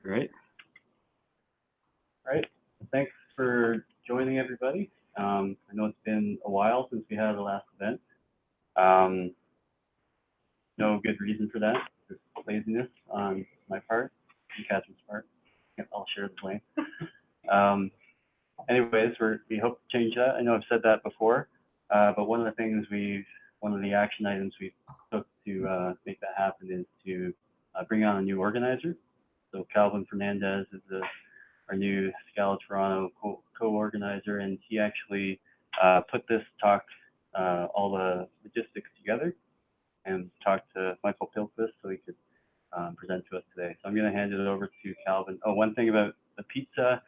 Great. All right. Thanks for joining, everybody. I know it's been a while since we had the last event. No good reason for that. Just laziness on my part and Catherine's part. I'll share the blame. Anyways, we hope to change that. I know I've said that before, but one of the action items we took to make that happen is to bring on a new organizer. So Calvin Fernandez is our new Scala Toronto co-organizer, and he actually put this talk, all the logistics together, and talked to Michael Pilquist so he could present to us today. So I'm going to hand it over to Calvin. Oh, one thing about the pizza.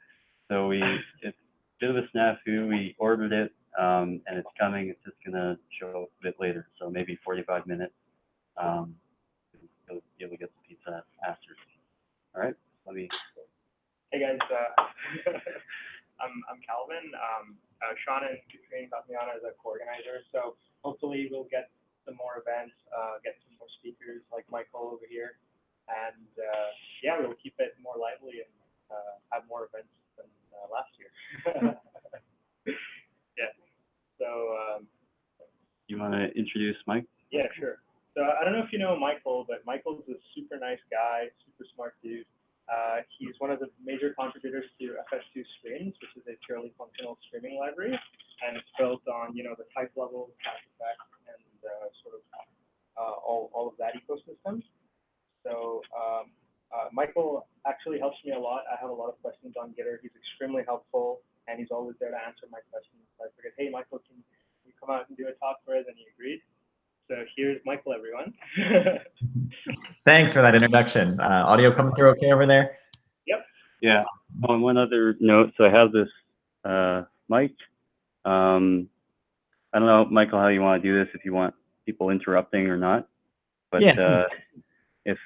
So it's a bit of a snafu. We ordered it, and it's coming. It's just going to show up a bit later, so maybe 45 minutes. You'll be able to get the pizza after. All right, let me. Hey guys, I'm Calvin. Sean and Katrine got me on as a co-organizer, so hopefully we'll get some more events, get some more speakers like Michael over here, and yeah, we'll keep it more lively and have more events than last year. Yeah. So. You want to introduce Mike? Yeah, sure. So I don't know if you know Michael, but Michael's a super nice guy, super smart dude. He's one of the major contributors to FS2 Streams, which is a purely functional streaming library, and it's built on the type level, cache effect, and sort of all of that ecosystem. So Michael actually helps me a lot. I have a lot of questions on Gitter. He's extremely helpful, and he's always there to answer my questions. So I figured, hey Michael, can you come out and do a talk for us? And he agreed. So here's Michael, everyone. Thanks for that introduction. Audio coming through okay over there? Yep. Yeah. On one other note, so I have this mic. I don't know, Michael, how you want to do this, if you want people interrupting or not. But yeah. If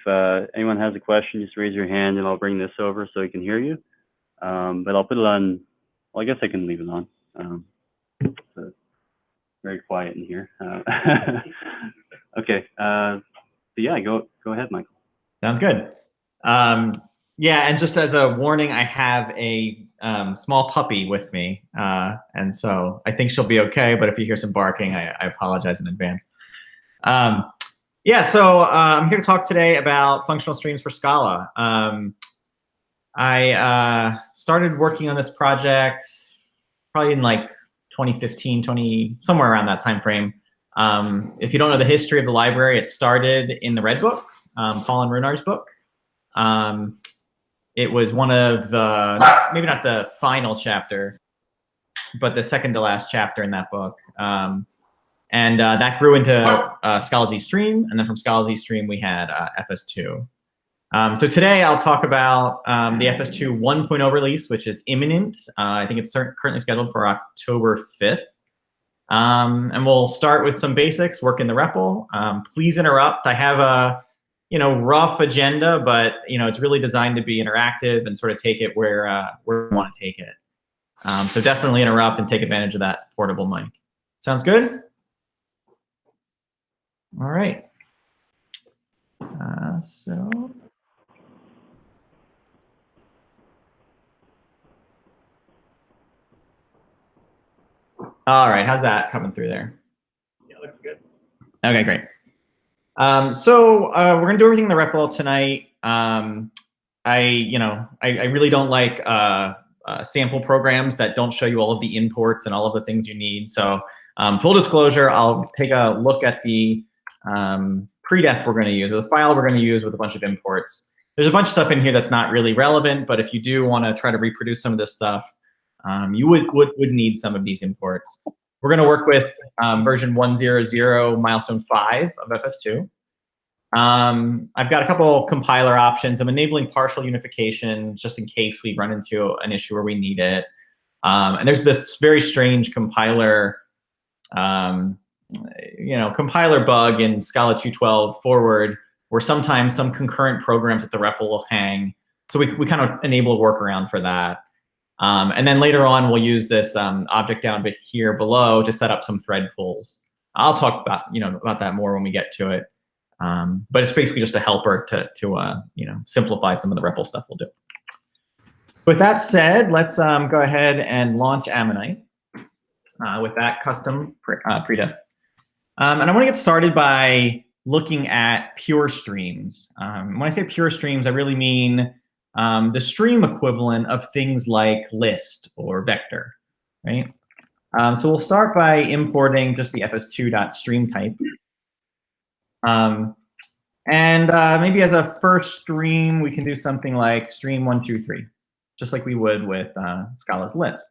anyone has a question, just raise your hand and I'll bring this over so he can hear you. But I'll put it on, well, I guess I can leave it on. So very quiet in here. Okay. So yeah, go ahead, Michael. Sounds good. Yeah, and just as a warning, I have a small puppy with me, and so I think she'll be okay. But if you hear some barking, I apologize in advance. Yeah, so I'm here to talk today about functional streams for Scala. I started working on this project probably in like 2015, somewhere around that time frame. If you don't know the history of the library, it started in the Red Book, Paul and Runar's book. It was one of the, maybe not the final chapter, but the second to last chapter in that book. And that grew into Scala Z Stream, and then from Scala Z Stream we had FS2. So today I'll talk about the FS2 1.0 release, which is imminent. I think it's currently scheduled for October 5th. And we'll start with some basics, work in the REPL. Please interrupt. I have a rough agenda, but it's really designed to be interactive and sort of take it where we want to take it. So definitely interrupt and take advantage of that portable mic. Sounds good? All right. All right, how's that coming through there? Yeah, looks good. Okay, great. So we're gonna do everything in the REPL tonight. I really don't like sample programs that don't show you all of the imports and all of the things you need. So full disclosure, I'll take a look at the pre-def we're gonna use, or the file we're gonna use with a bunch of imports. There's a bunch of stuff in here that's not really relevant, but if you do wanna try to reproduce some of this stuff, you would need some of these imports. We're going to work with version 1.0.0 milestone 5 of FS2. I've got a couple compiler options. I'm enabling partial unification just in case we run into an issue where we need it. And there's this very strange compiler, compiler bug in Scala 2.12 forward, where sometimes some concurrent programs at the REPL will hang. So we kind of enable a workaround for that. And then later on, we'll use this object down here below to set up some thread pools. I'll talk about that more when we get to it. But it's basically just a helper to simplify some of the REPL stuff we'll do. With that said, let's go ahead and launch Ammonite with that custom predef. And I want to get started by looking at pure streams. When I say pure streams, I really mean the stream equivalent of things like list or vector, right? So we'll start by importing just the FS2.stream type. And maybe as a first stream, we can do something like stream 123, just like we would with Scala's list.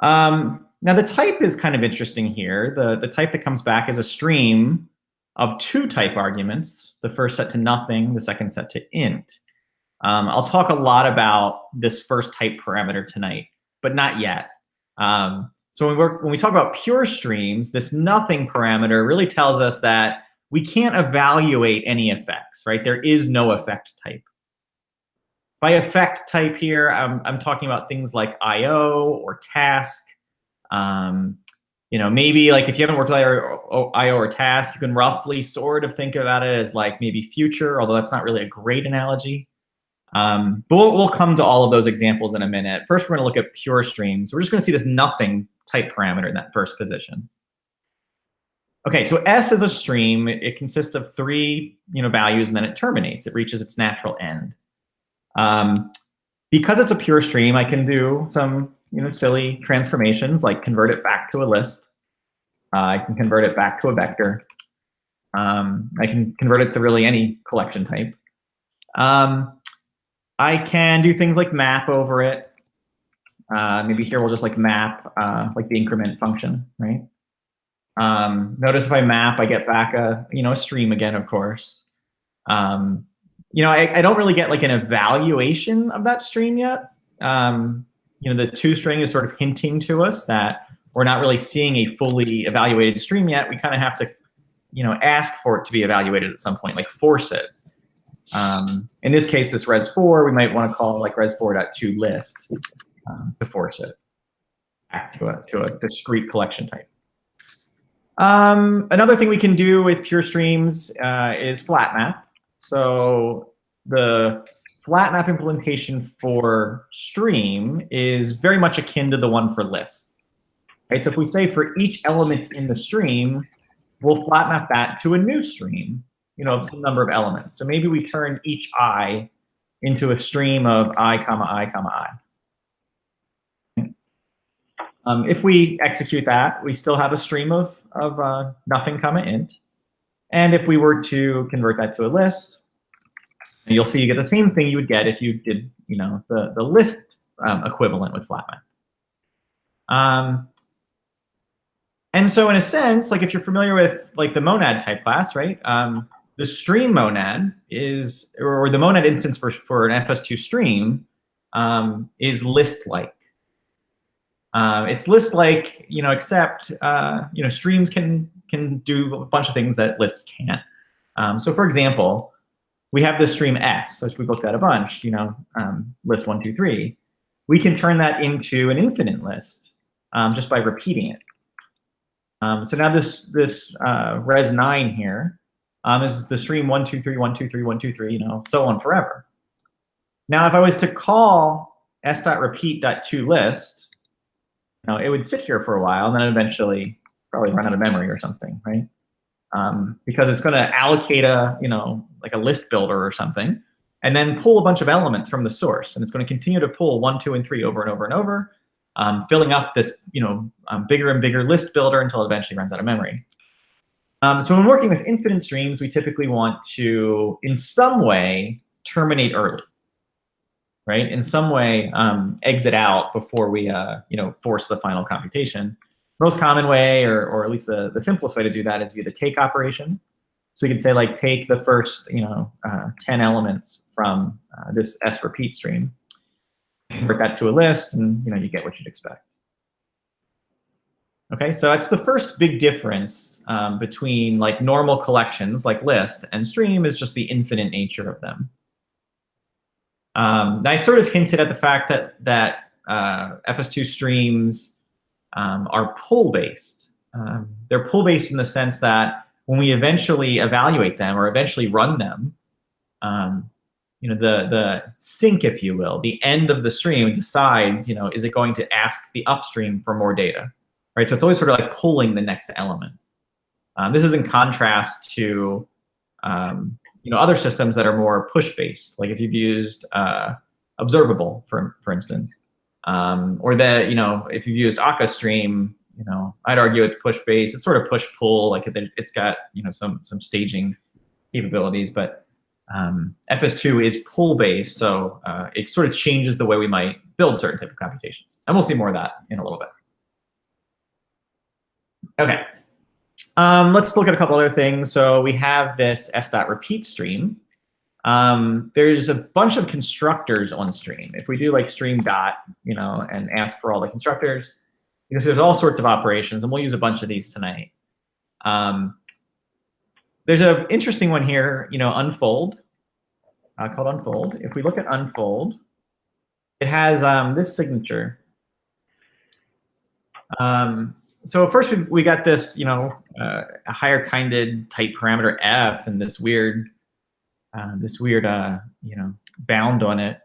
Now the type is kind of interesting here. The type that comes back is a stream of 2 type arguments, the first set to nothing, the second set to int. I'll talk a lot about this first type parameter tonight, but not yet. So when we talk about pure streams, this nothing parameter really tells us that we can't evaluate any effects, right? There is no effect type. By effect type here, I'm talking about things like IO or task. Maybe like if you haven't worked with IO or task, you can roughly sort of think about it as like maybe future, although that's not really a great analogy. But we'll come to all of those examples in a minute. First, we're going to look at pure streams. We're just going to see this nothing type parameter in that first position. Okay, so S is a stream. It consists of 3 values, and then it terminates. It reaches its natural end. Because it's a pure stream, I can do some silly transformations, like convert it back to a list. I can convert it back to a vector. I can convert it to really any collection type. I can do things like map over it. Maybe here we'll just like map like the increment function, right? Notice if I map, I get back a stream again, of course. I don't really get like an evaluation of that stream yet. The toString is sort of hinting to us that we're not really seeing a fully evaluated stream yet. We kind of have to, ask for it to be evaluated at some point, like force it. In this case, this res4, we might want to call like res4.toList to force it back to a discrete collection type. Another thing we can do with pure streams is flat map. So the flat map implementation for stream is very much akin to the one for list. Right? So if we say for each element in the stream, we'll flat map that to a new stream, of some number of elements. So maybe we turn each I into a stream of I, I, I. If we execute that, we still have a stream of nothing, int. And if we were to convert that to a list, you'll see you get the same thing you would get if you did, the list equivalent with flat map. And so in a sense, like if you're familiar with like the monad type class, right? The stream monad is, or the monad instance for an FS2 stream is list-like. It's list-like, except streams can do a bunch of things that lists can't. So for example, we have this stream S, which we've looked at a bunch, list 1, 2, 3. We can turn that into an infinite list just by repeating it. So now this res9 here is the stream 1, 2, 3, 1, 2, 3, 1, 2, 3, so on forever. Now, if I was to call s.repeat.toList, it would sit here for a while and then eventually probably run out of memory or something, right? Because it's going to allocate a, like a list builder or something, and then pull a bunch of elements from the source. And it's going to continue to pull 1, 2, and 3 over and over and over, filling up this, bigger and bigger list builder until it eventually runs out of memory. So when working with infinite streams, we typically want to, in some way, terminate early, right? In some way, exit out before we, force the final computation. Most common way, or at least the simplest way to do that is via the take operation. So we could say like take the first 10 elements from this S repeat stream, convert that to a list, and you get what you'd expect. Okay, so that's the first big difference between like normal collections like list and stream is just the infinite nature of them. I sort of hinted at the fact that FS2 streams are pull-based. They're pull-based in the sense that when we eventually evaluate them or eventually run them, you know, the sink, if you will, the end of the stream decides, you know, is it going to ask the upstream for more data, right? So it's always sort of like pulling the next element. This is in contrast to, you know, other systems that are more push-based, like if you've used observable, for instance, or that, you know, if you've used Akka stream, you know, I'd argue it's push-based. It's sort of push-pull, like it's got, you know, some staging capabilities, but FS2 is pull-based, so it sort of changes the way we might build certain type of computations. And we'll see more of that in a little bit. Okay. Let's look at a couple other things. So we have this s.repeat stream. There's a bunch of constructors on stream. If we do like stream dot, you know, and ask for all the constructors, because there's all sorts of operations, and we'll use a bunch of these tonight. There's an interesting one here, you know, unfold, called unfold. If we look at unfold, it has this signature. So first we got this, you know, a higher kinded type parameter f and this weird, you know, bound on it.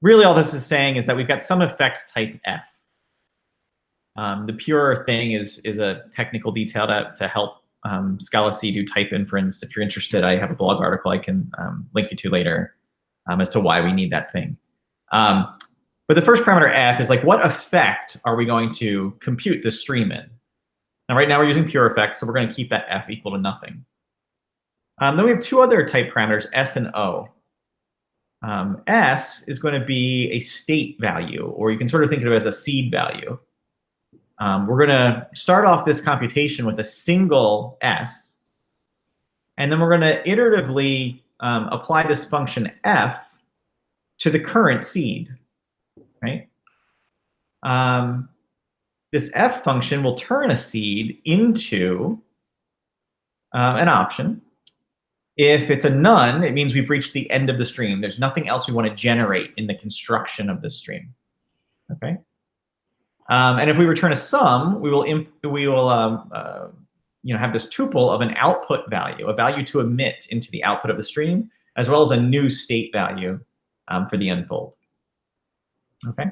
Really, all this is saying is that we've got some effect type f. The pure thing is a technical detail to help Scala C do type inference. If you're interested, I have a blog article I can link you to later as to why we need that thing. But the first parameter f is like, what effect are we going to compute this stream in? Now, right now we're using pure effect, so we're going to keep that f equal to nothing. Then we have two other type parameters, s and o. S is going to be a state value, or you can sort of think of it as a seed value. We're going to start off this computation with a single s, and then we're going to iteratively apply this function f to the current seed, right? This f function will turn a seed into an option. If it's a none, it means we've reached the end of the stream. There's nothing else we want to generate in the construction of the stream, okay? And if we return a sum, we will you know, have this tuple of an output value, a value to emit into the output of the stream, as well as a new state value for the unfold. Okay.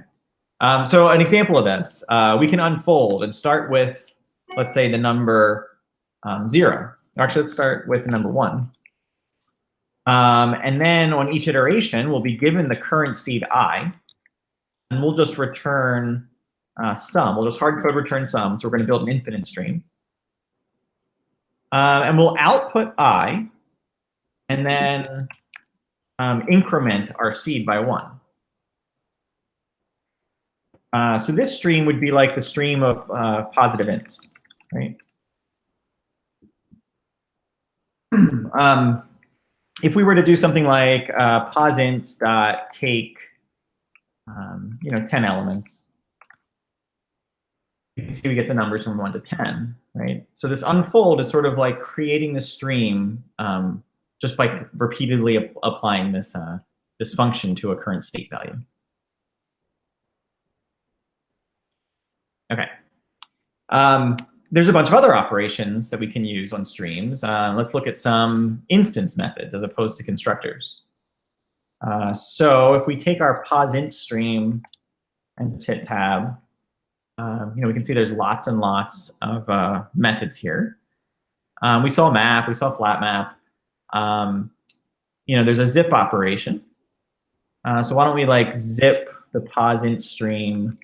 So an example of this, we can unfold and start with, let's say, the number 0. Actually, let's start with the number 1. And then on each iteration, we'll be given the current seed I, and we'll just return sum. We'll just hard code return sum. So we're going to build an infinite stream. And we'll output I, and then increment our seed by 1. So this stream would be like the stream of positive ints, right? If we were to do something like posint dot take, you know, 10 elements, you can see we get the numbers from 1 to 10, right? So this unfold is sort of like creating the stream just by repeatedly applying this this function to a current state value. Okay. There's a bunch of other operations that we can use on streams. Let's look at some instance methods as opposed to constructors. So if we take our posint stream and hit tab, you know, we can see there's lots and lots of methods here. We saw map, we saw flat map. You know, there's a zip operation. So why don't we like zip the posint stream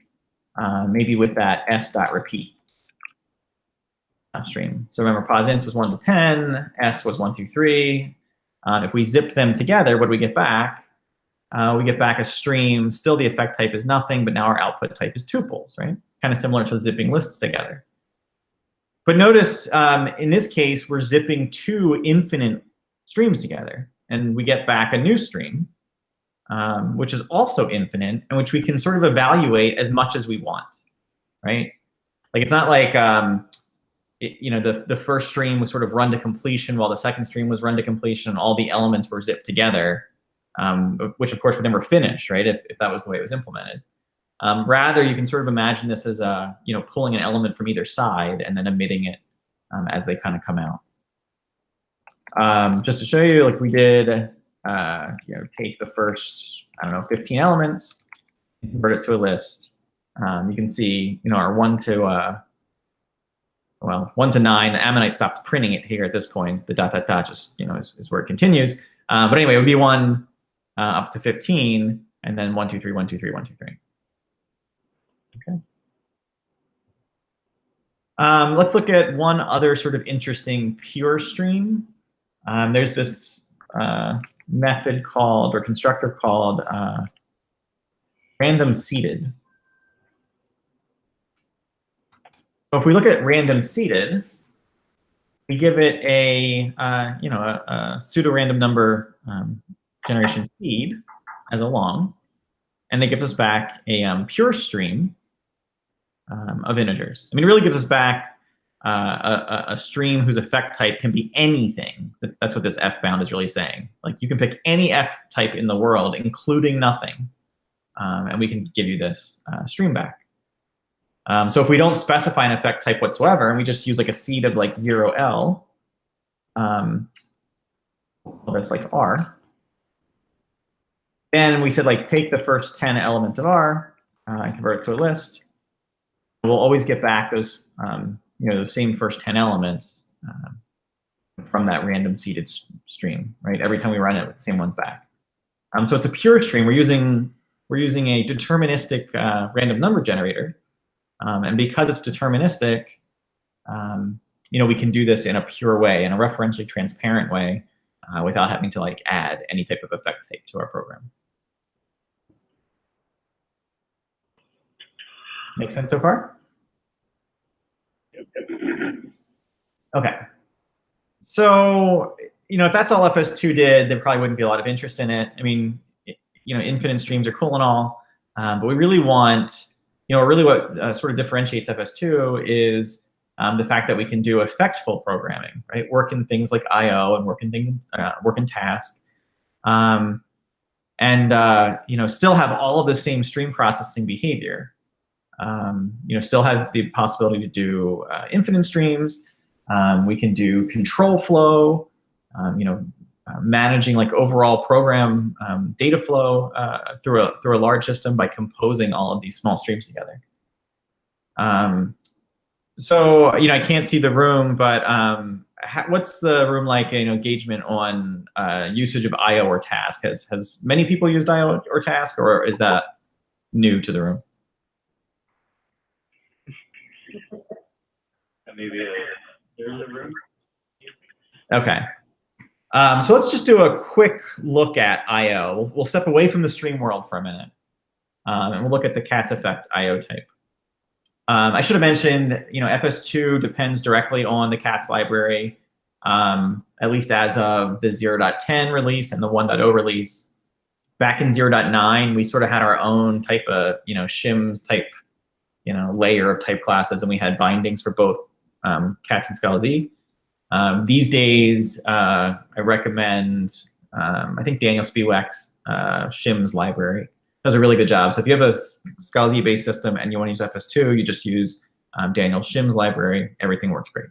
maybe with that s.repeat stream. So remember, posint was 1 to 10, s was 1, 2, 3. If we zipped them together, what do we get back? We get back a stream. Still, the effect type is nothing, but now our output type is tuples, right? Kind of similar to zipping lists together. But notice, in this case, we're zipping 2 infinite streams together, and we get back a new stream, which is also infinite, and which we can sort of evaluate as much as we want, right? Like, it's not like, you know, the first stream was sort of run to completion while the second stream was run to completion, and all the elements were zipped together, which, of course, would never finish, right, if that was the way it was implemented. Rather, you can sort of imagine this as you know, pulling an element from either side and then emitting it as they kind of come out. Just to show you, like we did, take the first, I don't know, 15 elements, convert it to a list. You can see, our 1 to 9, the Ammonite stopped printing it here at this point. The ... just, is where it continues. But anyway, it would be 1 up to 15, and then 1, 2, 3, 1, 2, 3, 1, 2, 3. Okay. Let's look at one other sort of interesting pure stream. There's this method called, or constructor called, random seeded. So if we look at random seeded, we give it a pseudo-random number generation seed as a long, and it gives us back a pure stream of integers. I mean, it really gives us back a stream whose effect type can be anything. That's what this F bound is really saying. Like, you can pick any F type in the world, including nothing, and we can give you this stream back. So if we don't specify an effect type whatsoever, and we just use like a seed of like 0L, that's like R, then we said, like, take the first 10 elements of R and convert it to a list. We'll always get back those, the same first 10 elements from that random seeded stream, right? Every time we run it, the same ones back. So it's a pure stream. We're using a deterministic random number generator, and because it's deterministic, we can do this in a pure way, in a referentially transparent way, without having to like add any type of effect type to our program. Make sense so far? Okay. So, if that's all FS2 did, there probably wouldn't be a lot of interest in it. I mean, infinite streams are cool and all, but we really want, really what sort of differentiates FS2 is the fact that we can do effectful programming, right? Work in things like I/O and work in things, work in task, and still have all of the same stream processing behavior. Still have the possibility to do infinite streams. We can do control flow, managing like overall program data flow through a large system by composing all of these small streams together. So I can't see the room, but what's the room like? Engagement on usage of I/O or task? Has many people used I/O or task, or is that new to the room? Maybe there's a room. Okay. So let's just do a quick look at I/O. We'll step away from the stream world for a minute, and we'll look at the cat's effect I/O type. I should have mentioned, FS2 depends directly on the cats library, at least as of the 0.10 release and the 1.0 release. Back in 0.9, we sort of had our own type of, shims type, layer of type classes, and we had bindings for both cats and Scala Z. These days, I recommend, I think Daniel Spiewak's shims library does a really good job. So if you have a Scala Z-based system and you want to use FS2, you just use Daniel's shims library. Everything works great.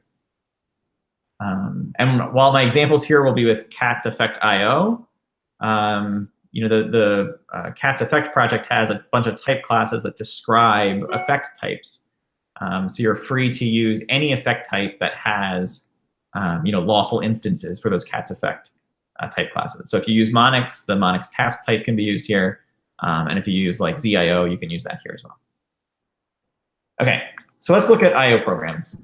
And while my examples here will be with cat's effect I/O, the cat's effect project has a bunch of type classes that describe effect types. So you're free to use any effect type that has lawful instances for those cat's effect type classes. So if you use Monix, the Monix task type can be used here. And if you use like ZIO, you can use that here as well. Okay, so let's look at I/O programs.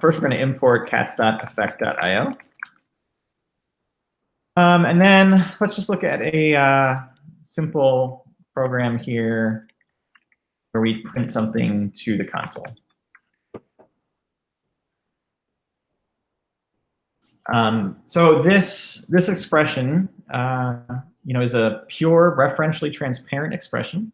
First, we're going to import cats.effect.io. And then let's just look at a simple program here where we print something to the console. So this expression, is a pure referentially transparent expression.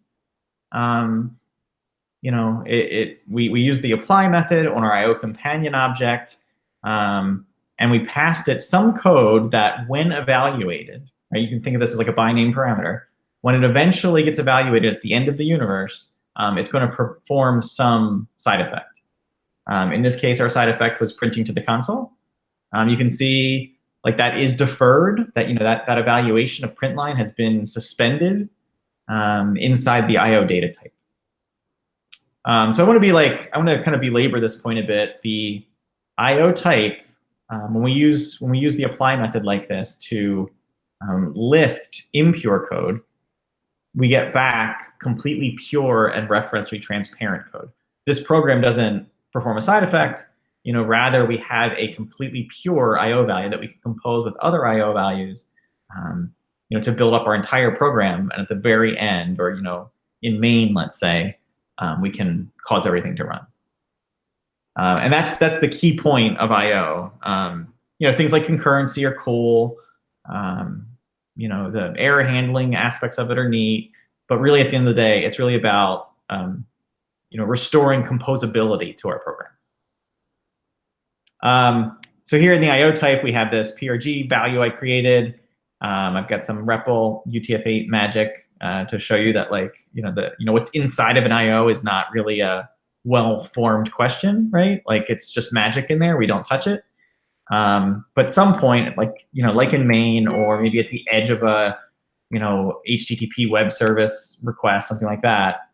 We use the apply method on our I/O companion object, and we passed it some code that, when evaluated, right, you can think of this as like a by name parameter. When it eventually gets evaluated at the end of the universe, it's going to perform some side effect. In this case, our side effect was printing to the console. You can see like that is deferred, that that evaluation of print line has been suspended inside the IO data type. So I want to kind of belabor this point a bit. The IO type, when we use the apply method like this to lift impure code, we get back completely pure and referentially transparent code. This program doesn't perform a side effect. Rather we have a completely pure IO value that we can compose with other IO values, to build up our entire program. And at the very end, or in main, let's say, we can cause everything to run. And that's the key point of IO. Things like concurrency are cool. The error handling aspects of it are neat, but really at the end of the day, it's really about restoring composability to our program. So here in the IO type, we have this PRG value I created. I've got some REPL UTF-8 magic to show you that what's inside of an IO is not really a well-formed question, right? Like it's just magic in there. We don't touch it. But at some point, like in main, or maybe at the edge of a HTTP web service request, something like that,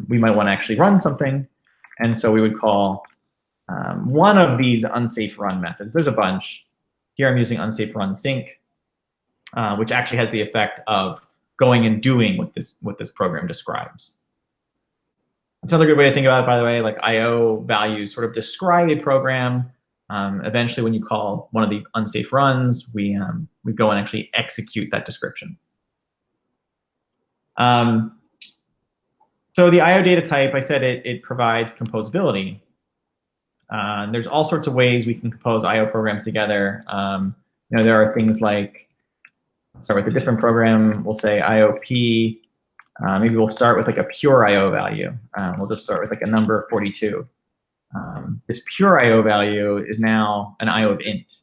we might want to actually run something. And so we would call one of these unsafe run methods. There's a bunch. Here I'm using unsafe run sync, which actually has the effect of going and doing what this program describes. That's another good way to think about it, by the way. Like IO values sort of describe a program. Eventually, when you call one of the unsafe runs, we go and actually execute that description. So the IO data type, I said it provides composability. There's all sorts of ways we can compose IO programs together. There are things like, start with a different program. We'll say IOP. Maybe we'll start with like a pure IO value. We'll just start with like a number 42. This pure IO value is now an IO of int.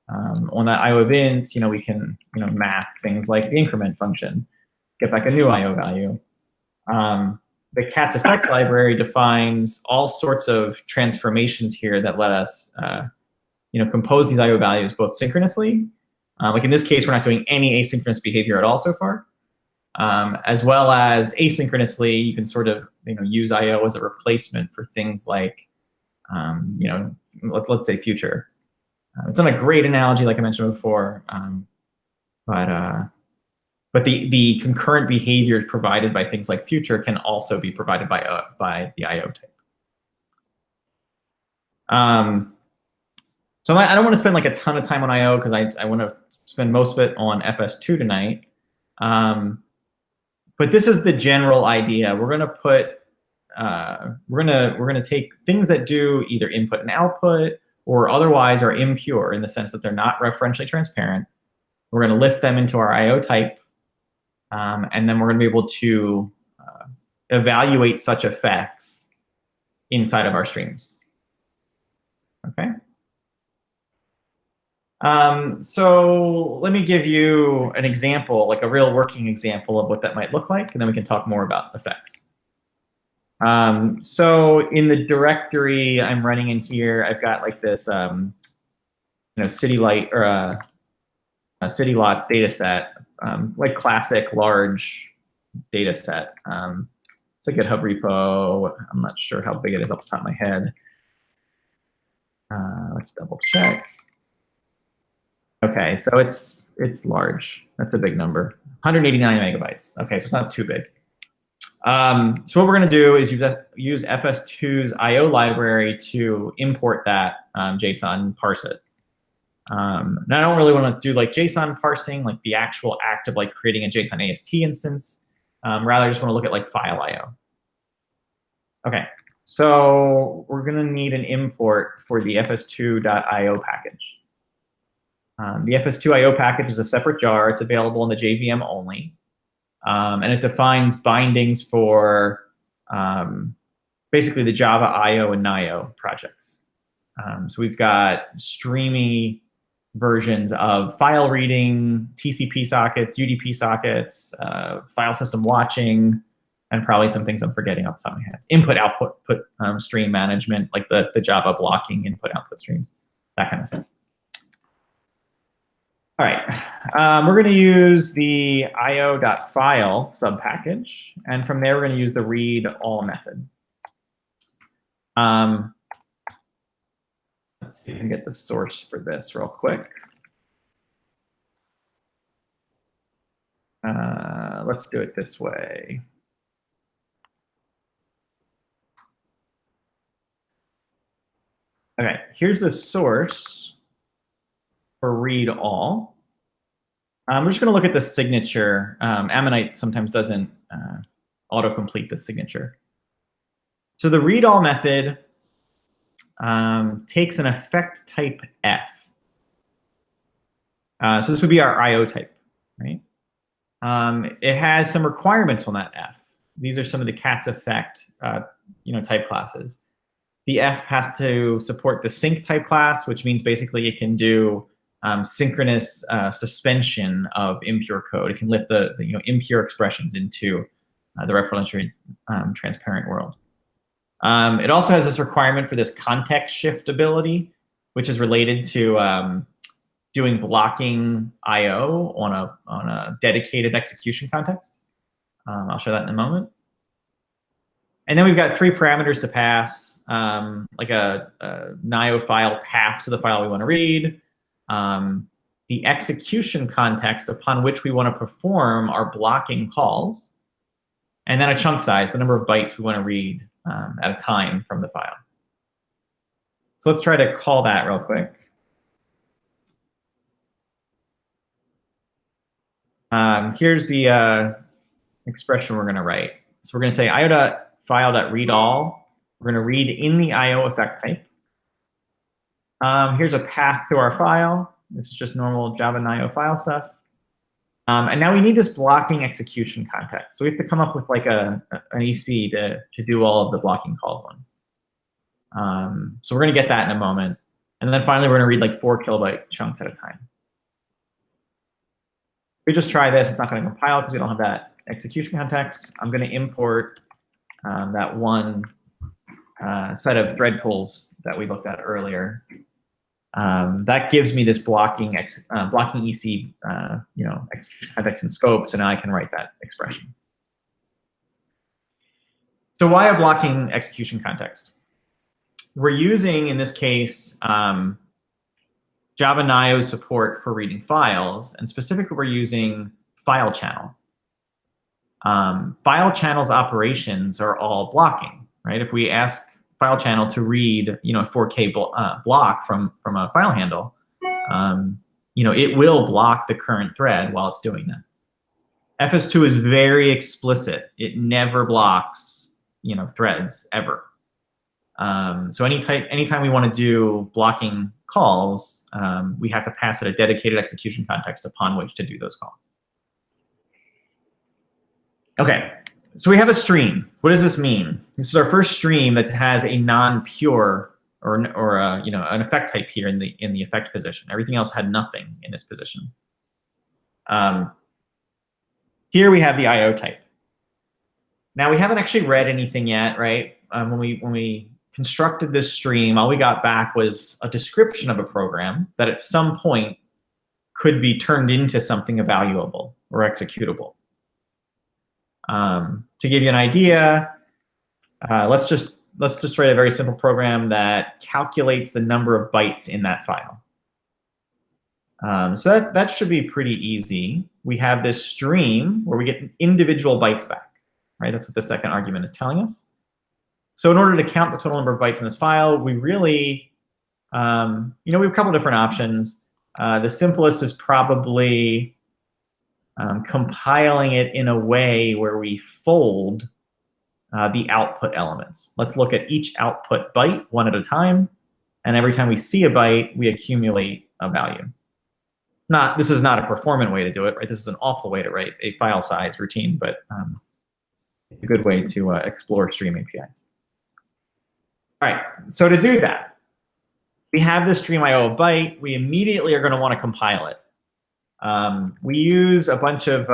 On that IO of int, we can map things like the increment function, get back a new IO value. The cat's effect library defines all sorts of transformations here that let us compose these IO values both synchronously. Like in this case, we're not doing any asynchronous behavior at all so far. As well as asynchronously, you can sort of use IO as a replacement for things like let's say future. It's not a great analogy, like I mentioned before, but the concurrent behaviors provided by things like future can also be provided by the IO type. So I don't want to spend like a ton of time on IO because I want to spend most of it on FS2 tonight. But this is the general idea. We're going to put we're gonna take things that do either input and output or otherwise are impure in the sense that they're not referentially transparent. We're going to lift them into our IO type, and then we're going to be able to evaluate such effects inside of our streams. Okay. So let me give you an example, like a real working example of what that might look like, and then we can talk more about effects. So in the directory I'm running in here, I've got like this, city light or city lots data set, like classic large data set. It's a GitHub repo. I'm not sure how big it is off the top of my head. Let's double check. Okay, so it's large. That's a big number. 189 megabytes. Okay, so it's not too big. So what we're going to do is use FS2's IO library to import that JSON and parse it. Now I don't really want to do like JSON parsing, like the actual act of like creating a JSON AST instance. Rather, I just want to look at like file IO. Okay, so we're going to need an import for the fs2.io package. The fs2.io package is a separate jar. It's available in the JVM only. And it defines bindings for basically the Java IO and NIO projects. So we've got streamy versions of file reading, TCP sockets, UDP sockets, file system watching, and probably some things I'm forgetting off the top of my head. Input-output stream management, like the Java blocking input-output streams, that kind of stuff. All right, we're going to use the io.file subpackage, and from there we're going to use the read all method. Let's see if I can get the source for this real quick. Let's do it this way. Okay, here's the source for read all. We're just going to look at the signature. Ammonite sometimes doesn't autocomplete the signature. So the read all method takes an effect type F. So this would be our IO type, right? It has some requirements on that F. These are some of the cat's effect type classes. The F has to support the sync type class, which means basically it can do synchronous suspension of impure code. It can lift the impure expressions into the referentially transparent world. It also has this requirement for this context shift ability, which is related to doing blocking I/O on a dedicated execution context. I'll show that in a moment. And then we've got 3 parameters to pass, like a NIO file path to the file we want to read, the execution context upon which we want to perform our blocking calls, and then a chunk size, the number of bytes we want to read at a time from the file. So let's try to call that real quick. Here's the expression we're going to write. So we're going to say io.file.readAll. We're going to read in the IO effect type. Here's a path to our file. This is just normal Java NIO file stuff. And now we need this blocking execution context. So we have to come up with like an EC to do all of the blocking calls on. So we're going to get that in a moment. And then finally, we're going to read like 4 kilobyte chunks at a time. If we just try this, it's not going to compile because we don't have that execution context. I'm going to import that one set of thread pools that we looked at earlier. That gives me this blocking EC, execution context and scope. So now I can write that expression. So why a blocking execution context? We're using, in this case, Java NIO support for reading files, and specifically we're using file channel. File channel's operations are all blocking, right? If we ask file channel to read, a 4K block from a file handle, it will block the current thread while it's doing that. FS2 is very explicit. It never blocks, threads ever. So anytime we want to do blocking calls, we have to pass it a dedicated execution context upon which to do those calls. Okay, so we have a stream. What does this mean? This is our first stream that has a non-pure or an effect type here in the effect position. Everything else had nothing in this position. Here we have the IO type. Now we haven't actually read anything yet, right? When we constructed this stream, all we got back was a description of a program that at some point could be turned into something evaluable or executable. To give you an idea, let's just write a very simple program that calculates the number of bytes in that file. So that should be pretty easy. We have this stream where we get individual bytes back, right? That's what the second argument is telling us. So in order to count the total number of bytes in this file, we really, we have a couple different options. The simplest is probably compiling it in a way where we fold the output elements. Let's look at each output byte one at a time. And every time we see a byte, we accumulate a value. This is not a performant way to do it, right? This is an awful way to write a file size routine, but it's a good way to explore stream APIs. All right, so to do that, we have this stream IO of byte. We immediately are going to want to compile it. We use a bunch of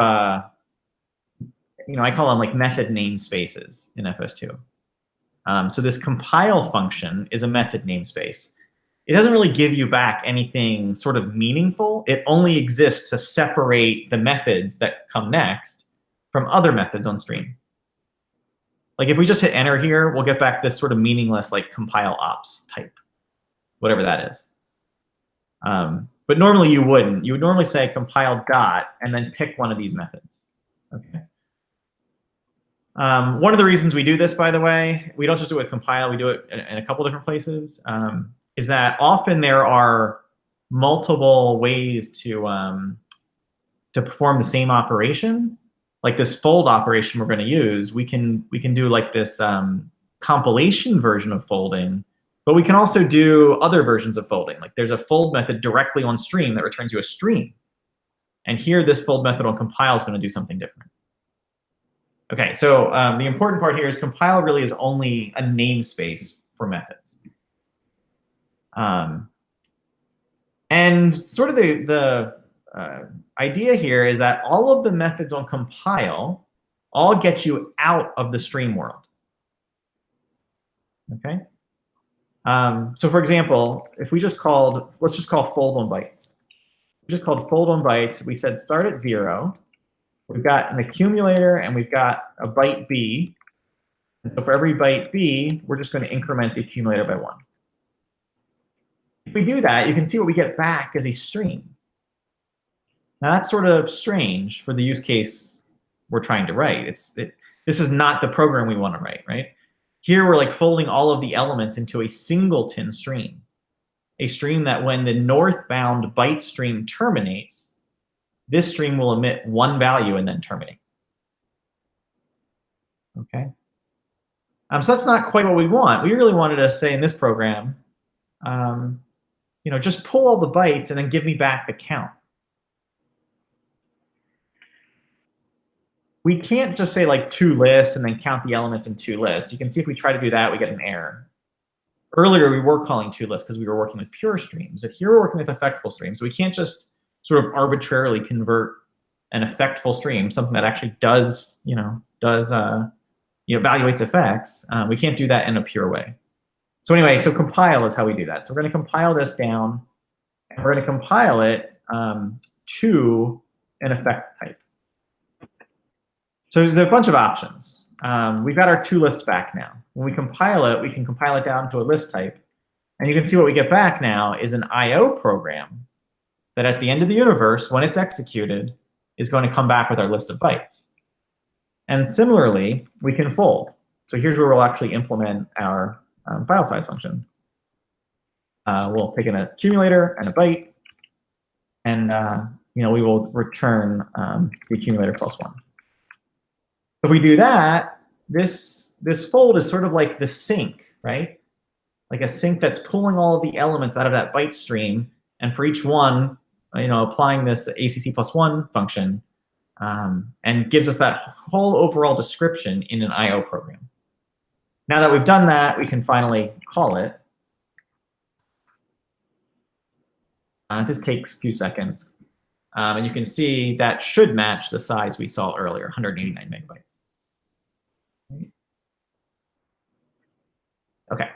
I call them like method namespaces in FS2. So this compile function is a method namespace. It doesn't really give you back anything sort of meaningful. It only exists to separate the methods that come next from other methods on stream. Like if we just hit enter here, we'll get back this sort of meaningless like compile ops type, whatever that is. But normally you wouldn't. You would normally say compile dot and then pick one of these methods. Okay. One of the reasons we do this, by the way, we don't just do it with compile, we do it in a couple different places, is that often there are multiple ways to perform the same operation. Like this fold operation we're going to use, we can do like this compilation version of folding, but we can also do other versions of folding. Like there's a fold method directly on stream that returns you a stream. And here this fold method on compile is going to do something different. Okay, so the important part here is compile really is only a namespace for methods. And sort of the idea here is that all of the methods on compile all get you out of the stream world. Okay. So for example, if we just called, let's just call fold on bytes. We just called fold on bytes. We said start at 0. We've got an accumulator and we've got a byte B. And so for every byte B, we're just going to increment the accumulator by 1. If we do that, you can see what we get back as a stream. Now that's sort of strange for the use case we're trying to write. This is not the program we want to write, right? Here we're like folding all of the elements into a singleton stream. A stream that when the northbound byte stream terminates, this stream will emit one value and then terminate. Okay. So that's not quite what we want. We really wanted to say in this program, just pull all the bytes and then give me back the count. We can't just say like toList and then count the elements in toList. You can see if we try to do that, we get an error. Earlier, we were calling toList because we were working with pure streams. But here we're working with effectful streams. So we can't just sort of arbitrarily convert an effectful stream, something that actually does evaluates effects. We can't do that in a pure way. So anyway, so compile is how we do that. So we're going to compile this down, and we're going to compile it to an effect type. So there's a bunch of options. We've got our toList back now. When we compile it, we can compile it down to a list type. And you can see what we get back now is an I/O program that at the end of the universe, when it's executed, is going to come back with our list of bytes. And similarly, we can fold. So here's where we'll actually implement our file size function. We'll take an accumulator and a byte, and we will return the accumulator plus 1. If we do that, this fold is sort of like the sink, right? Like a sink that's pulling all of the elements out of that byte stream, and for each one, applying this ACC plus 1 function, and gives us that whole overall description in an I/O program. Now that we've done that, we can finally call it. This takes a few seconds. And you can see that should match the size we saw earlier, 189 megabytes. Okay.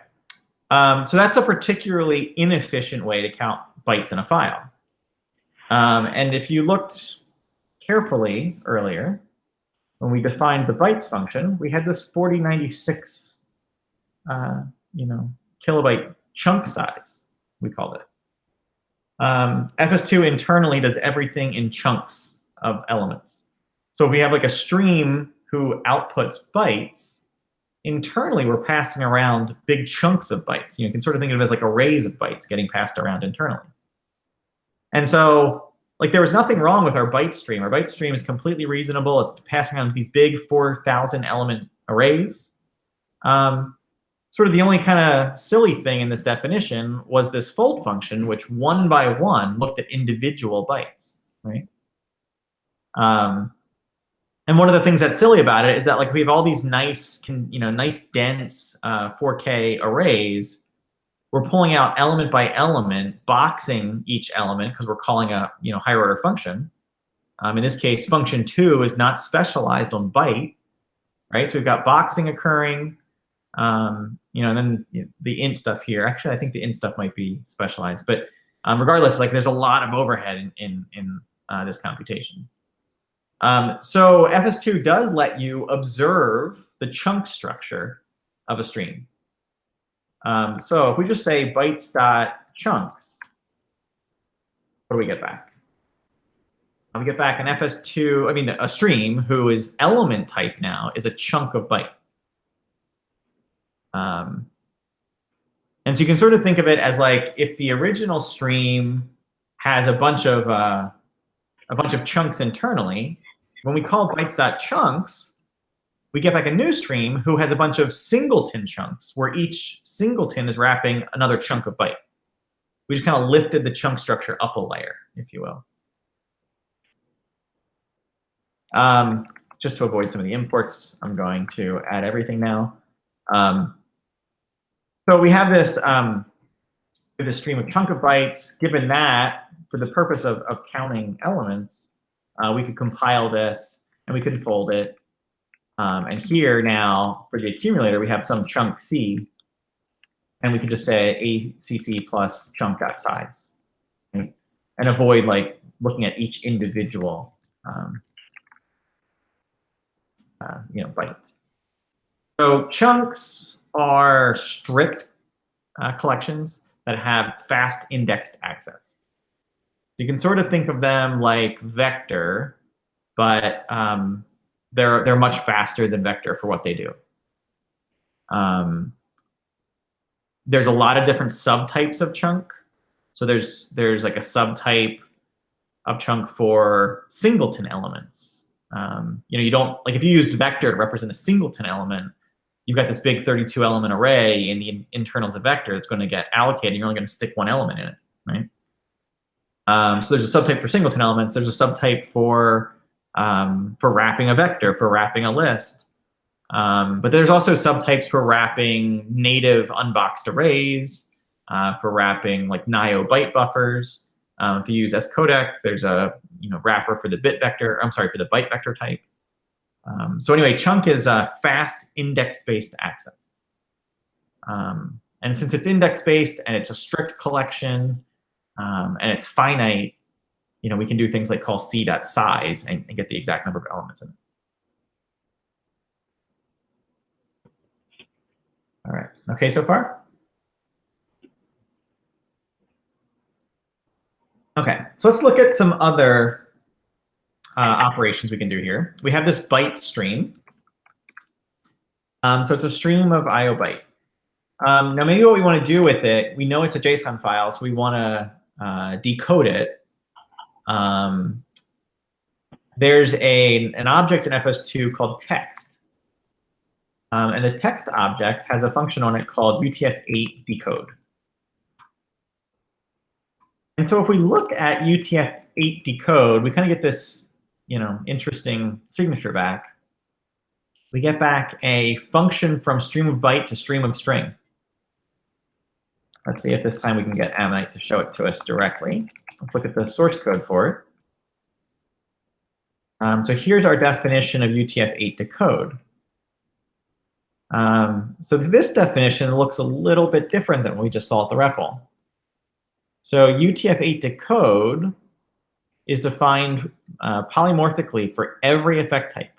So that's a particularly inefficient way to count bytes in a file. And if you looked carefully earlier, when we defined the bytes function, we had this 4096 kilobyte chunk size, we called it. FS2 internally does everything in chunks of elements. So if we have like a stream who outputs bytes, internally we're passing around big chunks of bytes. You can sort of think of it as like arrays of bytes getting passed around internally. And so like there was nothing wrong with our byte stream. Our byte stream is completely reasonable. It's passing around these big 4,000 element arrays. Sort of the only kind of silly thing in this definition was this fold function, which one by one looked at individual bytes, right? And one of the things that's silly about it is that like we have all these nice, nice dense 4K arrays. We're pulling out element by element, boxing each element because we're calling a higher order function. In this case, function 2 is not specialized on byte, right? So we've got boxing occurring, and then the int stuff here. Actually, I think the int stuff might be specialized, but regardless, like there's a lot of overhead in this computation. So FS2 does let you observe the chunk structure of a stream. So if we just say bytes.chunks, what do we get back? We get back an FS2, a stream who is element type now is a chunk of byte. And so you can sort of think of it as like if the original stream has a bunch of chunks internally, when we call bytes.chunks, we get back a new stream who has a bunch of singleton chunks where each singleton is wrapping another chunk of byte. We just kind of lifted the chunk structure up a layer, if you will. Just to avoid some of the imports, I'm going to add everything now. So we have this stream of chunk of bytes. Given that, for the purpose of counting elements, we could compile this and we could fold it. And here now, for the accumulator, we have some chunk C. And we can just say ACC plus chunk.size. Right? And avoid like looking at each individual byte. So chunks are strict collections that have fast indexed access. You can sort of think of them like vector, but they're much faster than vector for what they do. There's a lot of different subtypes of chunk. So there's like a subtype of chunk for singleton elements. You don't, like if you used vector to represent a singleton element, you've got this big 32 element array in the internals of vector that's going to get allocated. You're only going to stick one element in it, right? So there's a subtype for singleton elements. There's a subtype for wrapping a vector, for wrapping a list. But there's also subtypes for wrapping native unboxed arrays, for wrapping like NIO byte buffers. If you use scodec, there's a wrapper for the bit vector. I'm sorry, for the byte vector type. So anyway, chunk is a fast index-based access. And since it's index-based and it's a strict collection and it's finite, we can do things like call c.size and get the exact number of elements in it. All right, okay so far? Okay, so let's look at some other operations we can do here. We have this byte stream. So it's a stream of IO byte. Now maybe what we want to do with it, we know it's a JSON file, so we want to decode it. There's an object in FS2 called text. And the text object has a function on it called UTF-8 decode. And so if we look at UTF-8 decode, we kind of get this interesting signature back. We get back a function from stream of byte to stream of string. Let's see if this time we can get Ammonite to show it to us directly. Let's look at the source code for it. So here's our definition of UTF-8 decode. So this definition looks a little bit different than what we just saw at the REPL. So UTF-8 decode is defined polymorphically for every effect type.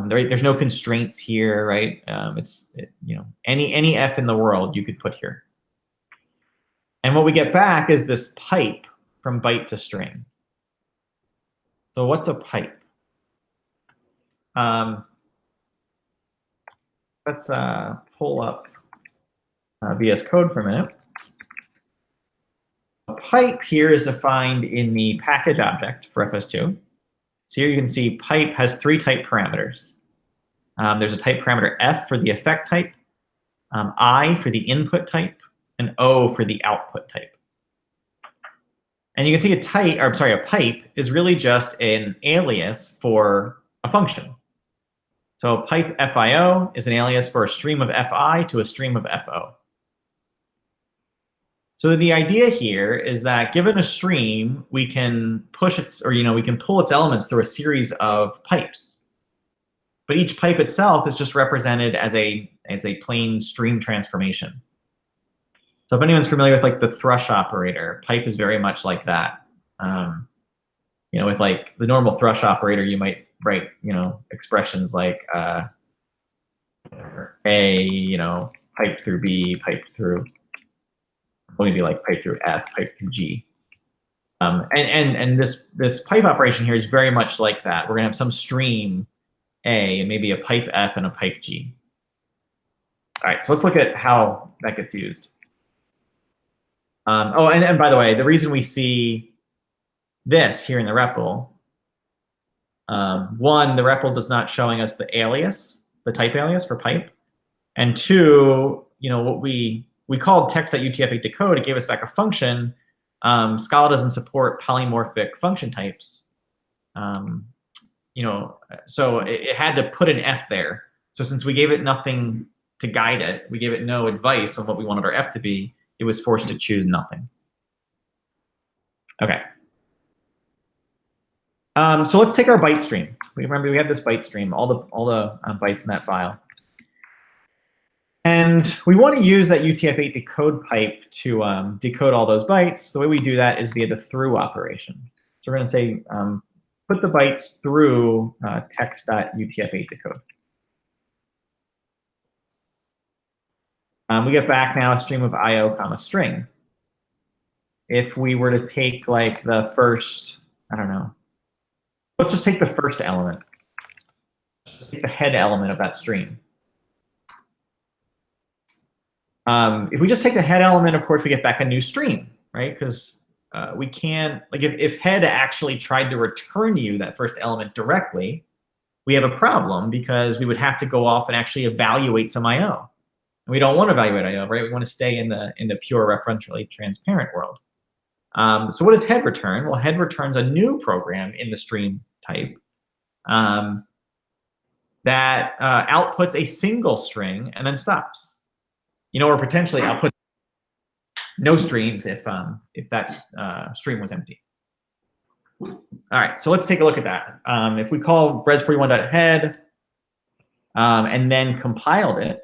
There's no constraints here, right? Any F in the world you could put here. And what we get back is this pipe from byte to string. So what's a pipe? Let's pull up VS Code for a minute. A pipe here is defined in the package object for FS2. So here you can see pipe has 3 type parameters. There's a type parameter F for the effect type, I for the input type, and O for the output type. And you can see a pipe is really just an alias for a function. So pipe FIO is an alias for a stream of FI to a stream of FO. So the idea here is that given a stream, we can push its, or we can pull its elements through a series of pipes. But each pipe itself is just represented as a plain stream transformation. So if anyone's familiar with like the thrush operator, pipe is very much like that. With like the normal thrush operator, you might write expressions like A, pipe through B, pipe through, maybe like pipe through F, pipe through G. And this pipe operation here is very much like that. We're gonna have some stream A and maybe a pipe F and a pipe G. All right, so let's look at how that gets used. And by the way, the reason we see this here in the REPL, one, the REPL is not showing us the alias, the type alias for pipe. And two, what we called text.utf8 decode, it gave us back a function. Scala doesn't support polymorphic function types. So it had to put an F there. So since we gave it nothing to guide it, we gave it no advice on what we wanted our F to be, it was forced to choose nothing. Okay. So let's take our byte stream. Remember, we have this byte stream, all the bytes in that file. And we want to use that UTF-8 decode pipe to decode all those bytes. The way we do that is via the through operation. So we're going to say, put the bytes through text.utf8 decode. We get back now a stream of IO comma string. If we were to take like the first, I don't know, let's just take the first element. Let's take the head element of that stream. If we just take the head element, of course, we get back a new stream, right? Because we can't, like if head actually tried to return you that first element directly, we have a problem because we would have to go off and actually evaluate some IO. And we don't want to evaluate IO, right? We want to stay in the pure referentially transparent world. So what does head return? Well, head returns a new program in the stream type that outputs a single string and then stops. Or potentially output no streams if that stream was empty. All right, so let's take a look at that. If we call res41.head and then compiled it,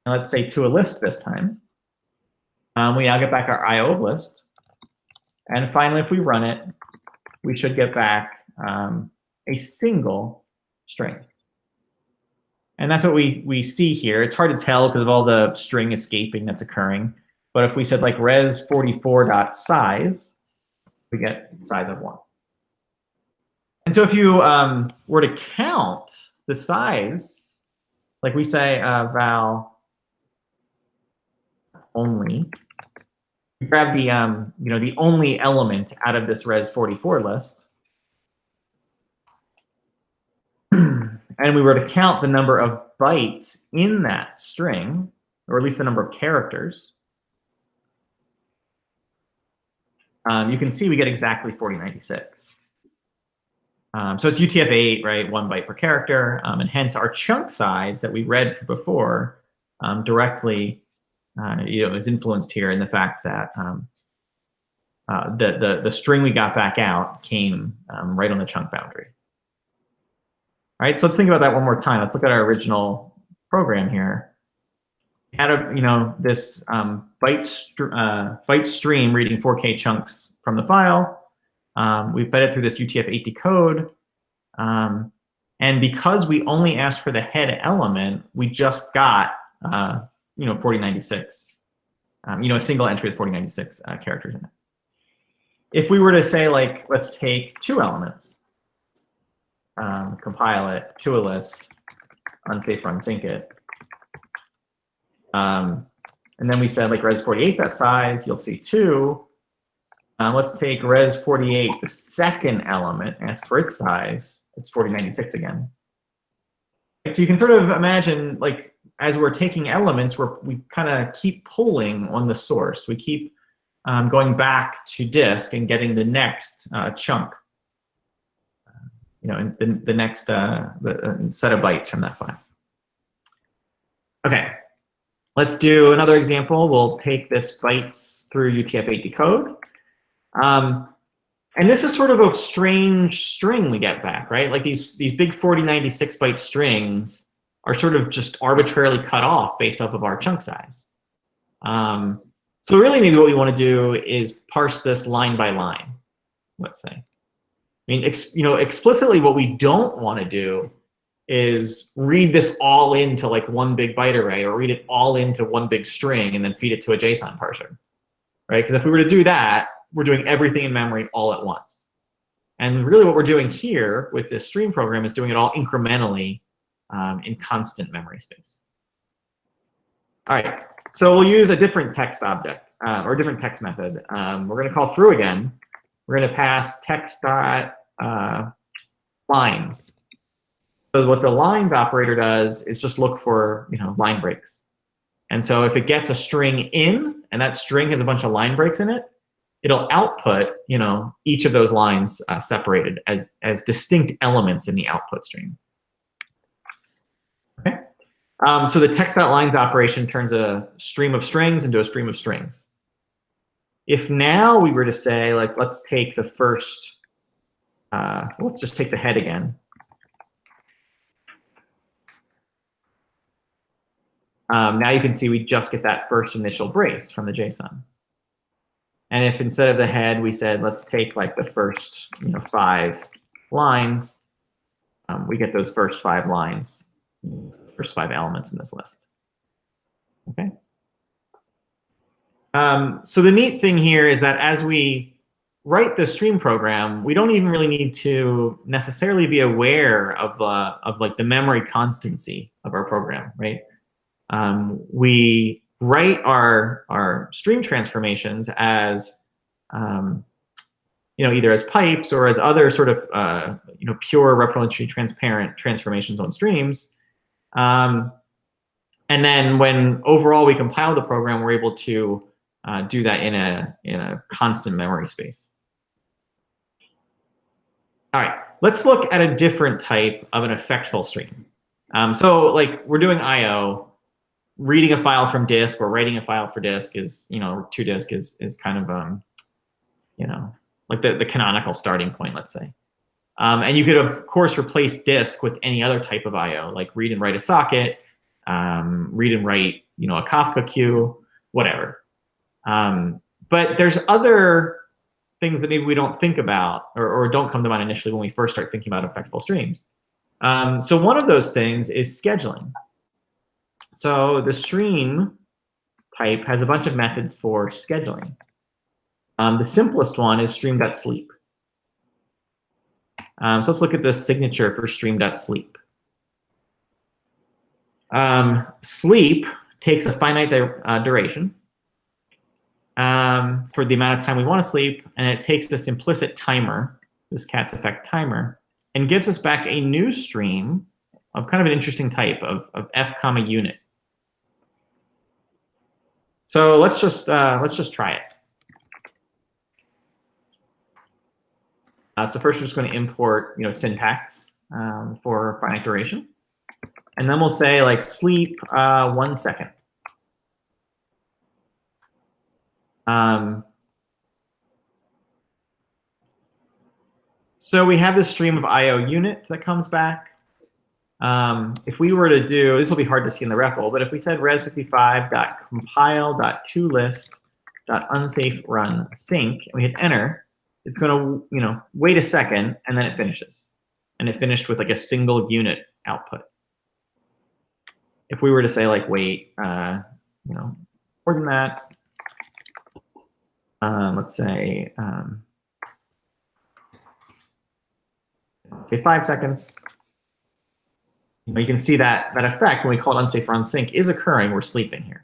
and let's say to a list this time, we now get back our IO of list. And finally, if we run it, we should get back a single string. And that's what we see here. It's hard to tell because of all the string escaping that's occurring. But if we said like res44.size, we get size of 1. And so if you were to count the size, like we say val only, we grab the the only element out of this res44 list. And we were to count the number of bytes in that string, or at least the number of characters, you can see we get exactly 4096. So it's UTF-8, right? 1 byte per character, and hence our chunk size that we read before directly is influenced here in the fact that the string we got back out came right on the chunk boundary. All right, so let's think about that one more time. Let's look at our original program here. We had this byte stream reading 4K chunks from the file. We fed it through this UTF-8 decode. And because we only asked for the head element, we just got 4096. A single entry with 4096 characters in it. If we were to say, like, let's take 2 elements, compile it to a list, unsafe run sync it. And then we said like res48 that size, you'll see 2. Let's take res48, the second element, ask for its size. It's 4096 again. So you can sort of imagine, like, as we're taking elements, we kind of keep pulling on the source. We keep going back to disk and getting the next chunk. The next set of bytes from that file. Okay, Let's do another example. We'll take this bytes through UTF-8 decode. And this is sort of a strange string we get back, right? Like these big 4096 byte strings are sort of just arbitrarily cut off based off of our chunk size. So really maybe what we want to do is parse this line by line, let's say. I mean, explicitly what we don't want to do is read this all into like one big byte array or read it all into one big string and then feed it to a JSON parser, right? Because if we were to do that, we're doing everything in memory all at once. And really what we're doing here with this stream program is doing it all incrementally in constant memory space. All right, so we'll use a different text object or a different text method. We're going to call through again. We're going to pass text.lines. So what the lines operator does is just look for line breaks. And so if it gets a string in and that string has a bunch of line breaks in it, it'll output each of those lines separated as distinct elements in the output stream. Okay. So the text.lines operation turns a stream of strings into a stream of strings. If now we were to say, like, let's take the first, let's just take the head again. Now you can see we just get that first initial brace from the JSON. And if instead of the head we said, let's take like the first 5 lines, we get those first 5 lines, first 5 elements in this list. Okay. So the neat thing here is that as we write the stream program, we don't even really need to necessarily be aware of like the memory constancy of our program, right? We write our stream transformations as either as pipes or as other sort of pure referentially transparent transformations on streams. And then when overall we compile the program, we're able to do that in a constant memory space. All right, let's look at a different type of an effectful stream. So like we're doing I/O. Reading a file from disk or writing a file for disk is, to disk is kind of, like the canonical starting point, let's say. And you could, of course, replace disk with any other type of I/O, like read and write a socket, read and write, a Kafka queue, whatever. But there's other things that maybe we don't think about or don't come to mind initially when we first start thinking about effectful streams. So one of those things is scheduling. So the stream pipe has a bunch of methods for scheduling. The simplest one is stream.sleep. So let's look at the signature for stream.sleep. Sleep takes a finite duration for the amount of time we want to sleep, and it takes this implicit timer, this cat's effect timer, and gives us back a new stream of kind of an interesting type of f comma unit. So let's just try it. So first we're just going to import syntax for finite duration, and then we'll say like sleep 1 second. So we have this stream of I/O unit that comes back. If we were to do, this will be hard to see in the REPL, but if we said res55.compile.toList.unsafe_run_sync and we hit enter, it's going to wait a second and then it finishes. And it finished with like a single unit output. If we were to say like wait, more than that, let's say 5 seconds. You can see that effect when we call it unsafe run sync is occurring. We're sleeping here.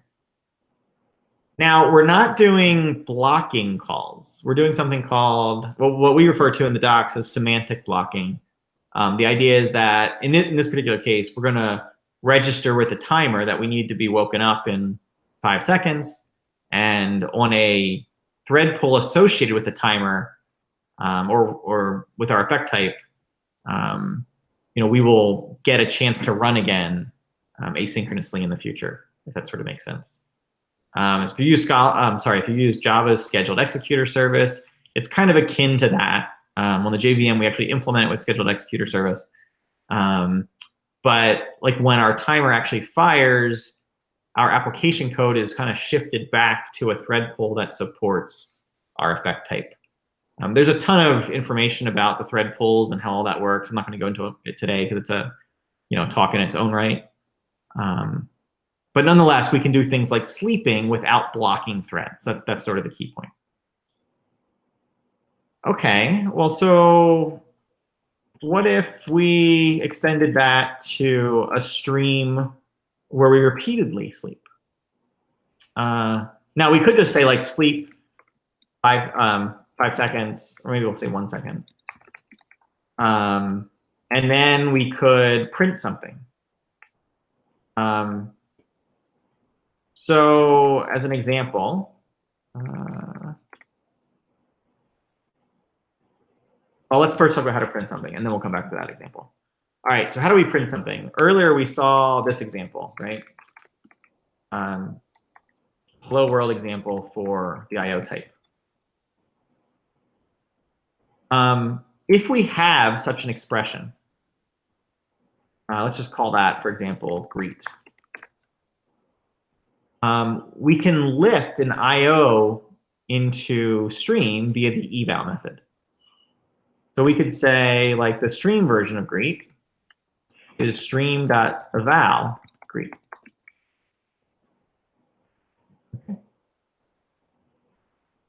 Now, we're not doing blocking calls. We're doing something called, well, what we refer to in the docs as semantic blocking. The idea is that in this particular case, we're going to register with the timer that we need to be woken up in 5 seconds. And on a thread pool associated with the timer or with our effect type, we will get a chance to run again asynchronously in the future. if that sort of makes sense. If you use Scala, if you use Java's scheduled executor service, it's kind of akin to that. On the JVM, we actually implement it with scheduled executor service. But like when our timer actually fires, our application code is kind of shifted back to a thread pool that supports our effect type. There's a ton of information about the thread pools and how all that works. I'm not going to go into it today because it's a talk in its own right. But nonetheless, we can do things like sleeping without blocking threads. That's sort of the key point. Okay, well, so what if we extended that to a stream where we repeatedly sleep? Now, we could just say like sleep 5 seconds, or maybe we'll say 1 second. And then we could print something. So as an example, well, let's first talk about how to print something, and then we'll come back to that example. All right, so how do we print something? Earlier, we saw this example, right? Hello world example for the IO type. If we have such an expression, let's just call that, for example, greet. We can lift an IO into stream via the eval method. So we could say, like, the stream version of greet is stream.eval greet. Okay.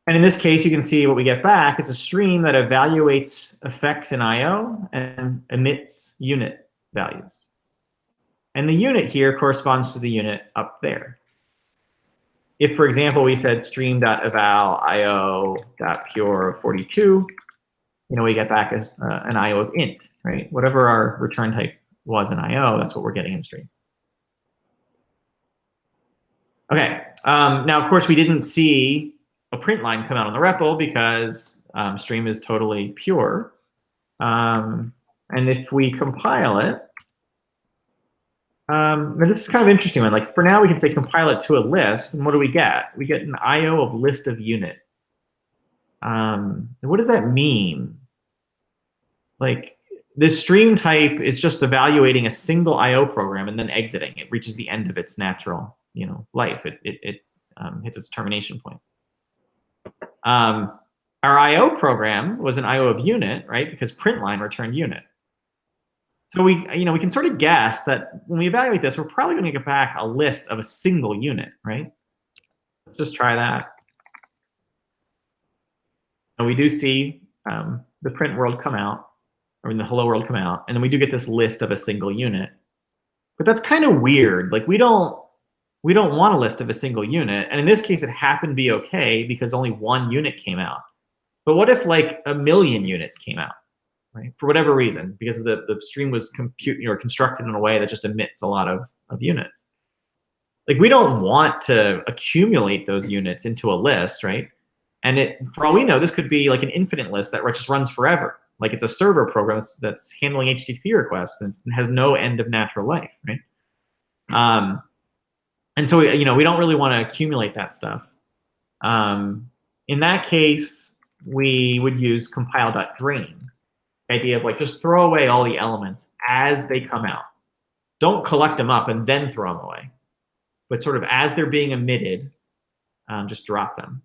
And in this case, you can see what we get back is a stream that evaluates effects in IO and emits unit values. And the unit here corresponds to the unit up there. If, for example, we said stream.eval io.pure 42, we get back an IO of int, right? Whatever our return type was in IO, that's what we're getting in stream. Okay, now, of course, we didn't see a print line come out on the REPL because stream is totally pure. And if we compile it, now this is kind of interesting one. Like, for now, we can say compile it to a list, and what do we get? We get an IO of list of unit. What does that mean? Like, this stream type is just evaluating a single IO program and then exiting. It reaches the end of its natural, life. It hits its termination point. Our IO program was an IO of unit, right? Because println returned unit. So we can sort of guess that when we evaluate this, we're probably going to get back a list of a single unit, right? Let's just try that. And we do see the print world come out, or the hello world come out, and then we do get this list of a single unit. But that's kind of weird. Like, we don't want a list of a single unit, and in this case, it happened to be okay because only one unit came out. But what if like 1 million units came out, right? For whatever reason, because the stream was constructed in a way that just emits a lot of units. Like, we don't want to accumulate those units into a list, right? And for all we know, this could be like an infinite list that just runs forever. Like, it's a server program that's handling HTTP requests and has no end of natural life, right? And so we don't really want to accumulate that stuff. In that case, we would use compile.drain. The idea of like just throw away all the elements as they come out. Don't collect them up and then throw them away, but sort of as they're being emitted, just drop them.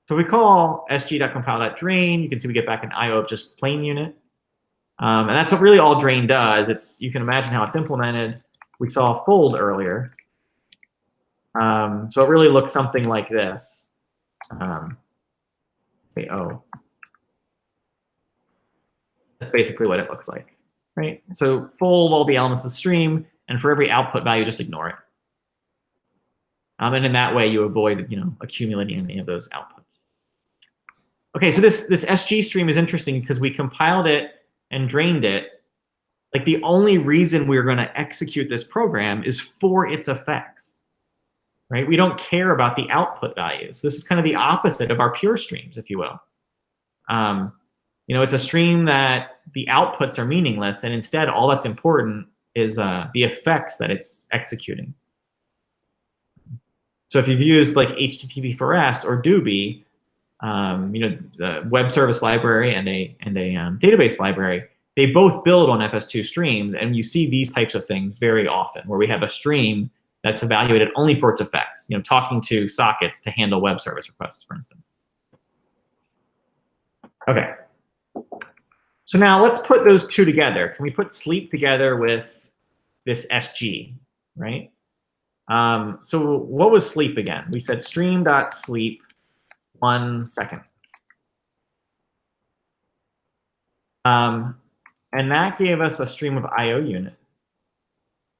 So we call sg.compile.drain. You can see we get back an IO of just plain unit. And that's what really all drain does. You can imagine how it's implemented. We saw a fold earlier. So it really looks something like this. Say O. That's basically what it looks like, right? So fold all the elements of stream, and for every output value, just ignore it. And in that way, you avoid accumulating any of those outputs. Okay, so this SG stream is interesting because we compiled it and drained it. Like, the only reason we're going to execute this program is for its effects, right? We don't care about the output values. This is kind of the opposite of our pure streams, if you will. It's a stream that the outputs are meaningless, and instead all that's important is the effects that it's executing. So if you've used like HTTP4S or Doobie, the web service library and a database library, they both build on FS2 streams, and you see these types of things very often, where we have a stream that's evaluated only for its effects, talking to sockets to handle web service requests, for instance. Okay. So now let's put those two together. Can we put sleep together with this SG, right? So what was sleep again? We said stream.sleep 1 second. And that gave us a stream of IO unit.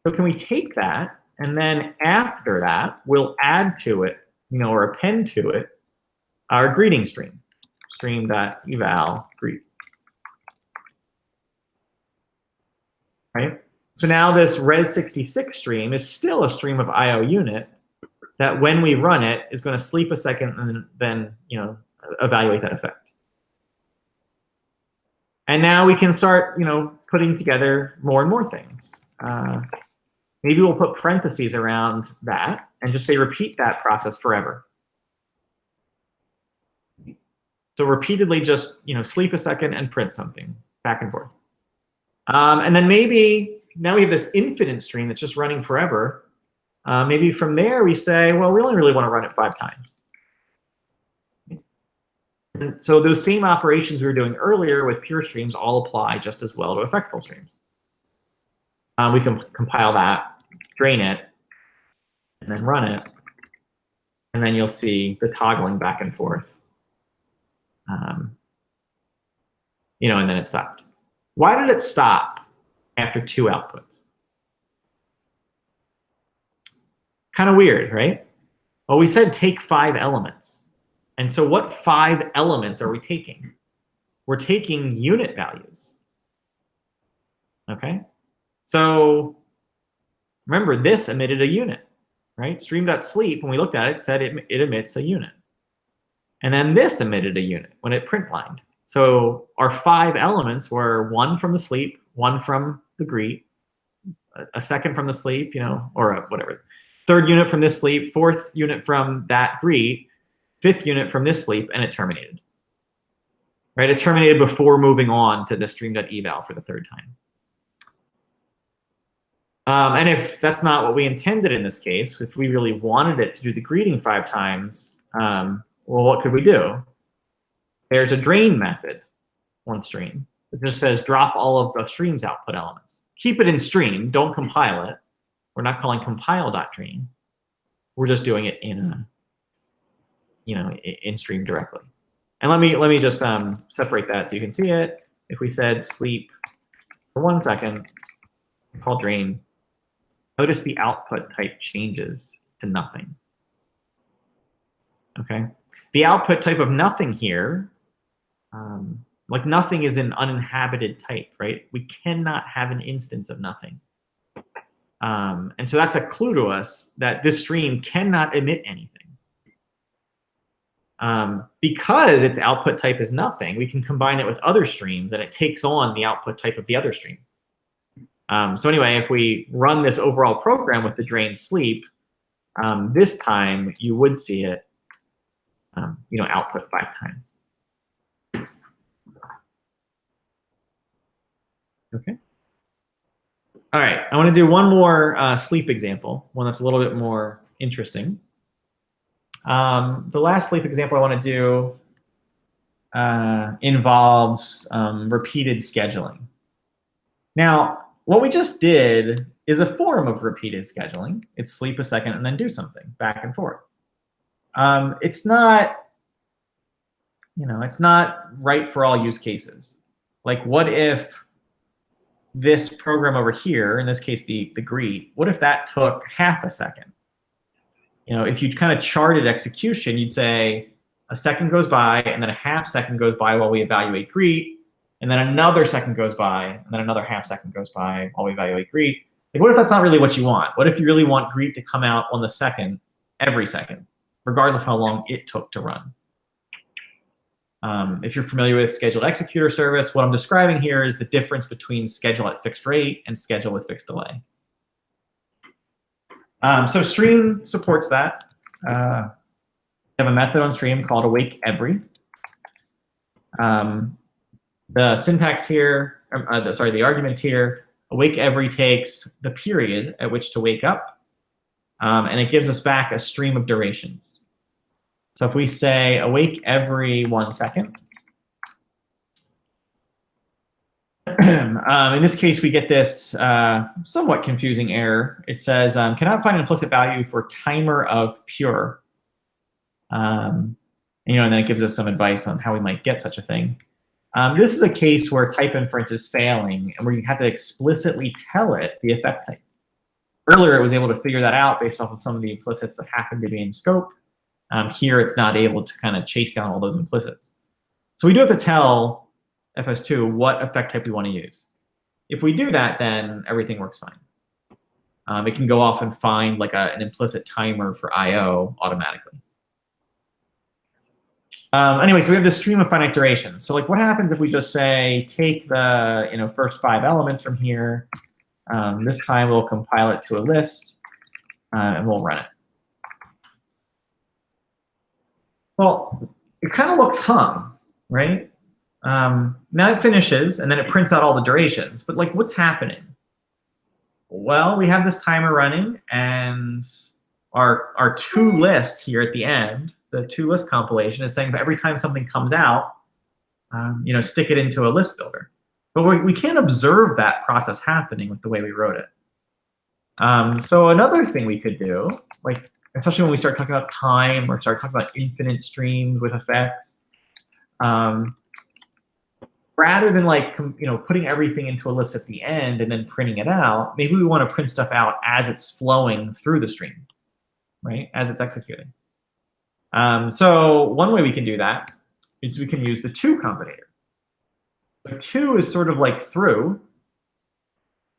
So can we take that, and then after that, we'll add to it, or append to it, our greeting stream, stream.eval greet. Right? So now this res66 stream is still a stream of IO unit that when we run it is going to sleep a second and then evaluate that effect. And now we can start putting together more and more things. Maybe we'll put parentheses around that and just say repeat that process forever. So repeatedly just sleep a second and print something back and forth. And then maybe now we have this infinite stream that's just running forever. Maybe from there we say, well, we only really want to run it 5 times. And so those same operations we were doing earlier with pure streams all apply just as well to effectful streams. We can compile that, drain it, and then run it. And then you'll see the toggling back and forth. And then it stopped. Why did it stop after 2 outputs? Kind of weird, right? Well, we said take 5 elements. And so what 5 elements are we taking? We're taking unit values. Okay? So remember, this emitted a unit, right? Stream.sleep, when we looked at it, said it emits a unit. And then this emitted a unit when it print lined. So our 5 elements were 1 from the sleep, 1 from the greet, a second from the sleep, or whatever. 3rd unit from this sleep, 4th unit from that greet, 5th unit from this sleep, and it terminated. Right? It terminated before moving on to the stream.eval for the 3rd time. And if that's not what we intended in this case, if we really wanted it to do the greeting 5 times, well, what could we do? There's a drain method on stream that just says drop all of the stream's output elements. Keep it in stream, don't compile it. We're not calling compile.drain. We're just doing it in in stream directly. And let me just separate that so you can see it. If we said sleep for 1 second, call drain, notice the output type changes to nothing. Okay, the output type of nothing here, like nothing is an uninhabited type, right? We cannot have an instance of nothing. And so that's a clue to us that this stream cannot emit anything. Because its output type is nothing, we can combine it with other streams and it takes on the output type of the other stream. So anyway, if we run this overall program with the drain sleep, this time you would see it output 5 times. Okay. All right, I want to do one more sleep example, one that's a little bit more interesting. The last sleep example I want to do involves repeated scheduling. Now, what we just did is a form of repeated scheduling. It's sleep a second and then do something back and forth. It's not, it's not right for all use cases. Like, what if this program over here, in this case, the greet, what if that took half a second? If you kind of charted execution, you'd say a second goes by, and then a half second goes by while we evaluate greet, and then another second goes by, and then another half second goes by while we evaluate greet. Like, what if that's not really what you want? What if you really want greet to come out on the second, every second, regardless of how long it took to run? If you're familiar with scheduled executor service, what I'm describing here is the difference between schedule at fixed rate and schedule with fixed delay. So stream supports that. we have a method on stream called awake every. The syntax here, the argument here, awake every takes the period at which to wake up, and it gives us back a stream of durations. So if we say awake every 1 second, in this case, we get this somewhat confusing error. It says, cannot find an implicit value for timer of pure. And then it gives us some advice on how we might get such a thing. This is a case where type inference is failing, and where you have to explicitly tell it the effect type. Earlier, it was able to figure that out based off of some of the implicits that happen to be in scope. Here, it's not able to kind of chase down all those implicits. So we do have to tell FS2 what effect type we want to use. If we do that, then everything works fine. It can go off and find like an implicit timer for I/O automatically. Anyway, so we have this stream of finite duration. So like, what happens if we just say, take the first 5 elements from here. This time we'll compile it to a list, and we'll run it. Well, it kind of looks hung, right? Now it finishes, and then it prints out all the durations. But like, what's happening? Well, we have this timer running, and our to list here at the end, the to list compilation, is saying that every time something comes out, stick it into a list builder. But we can't observe that process happening with the way we wrote it. So another thing we could do, like especially when we start talking about time or start talking about infinite streams with effects, rather than like putting everything into a list at the end and then printing it out, maybe we want to print stuff out as it's flowing through the stream, right? As it's executing. So one way we can do that is we can use the to combinator. The to is sort of like through,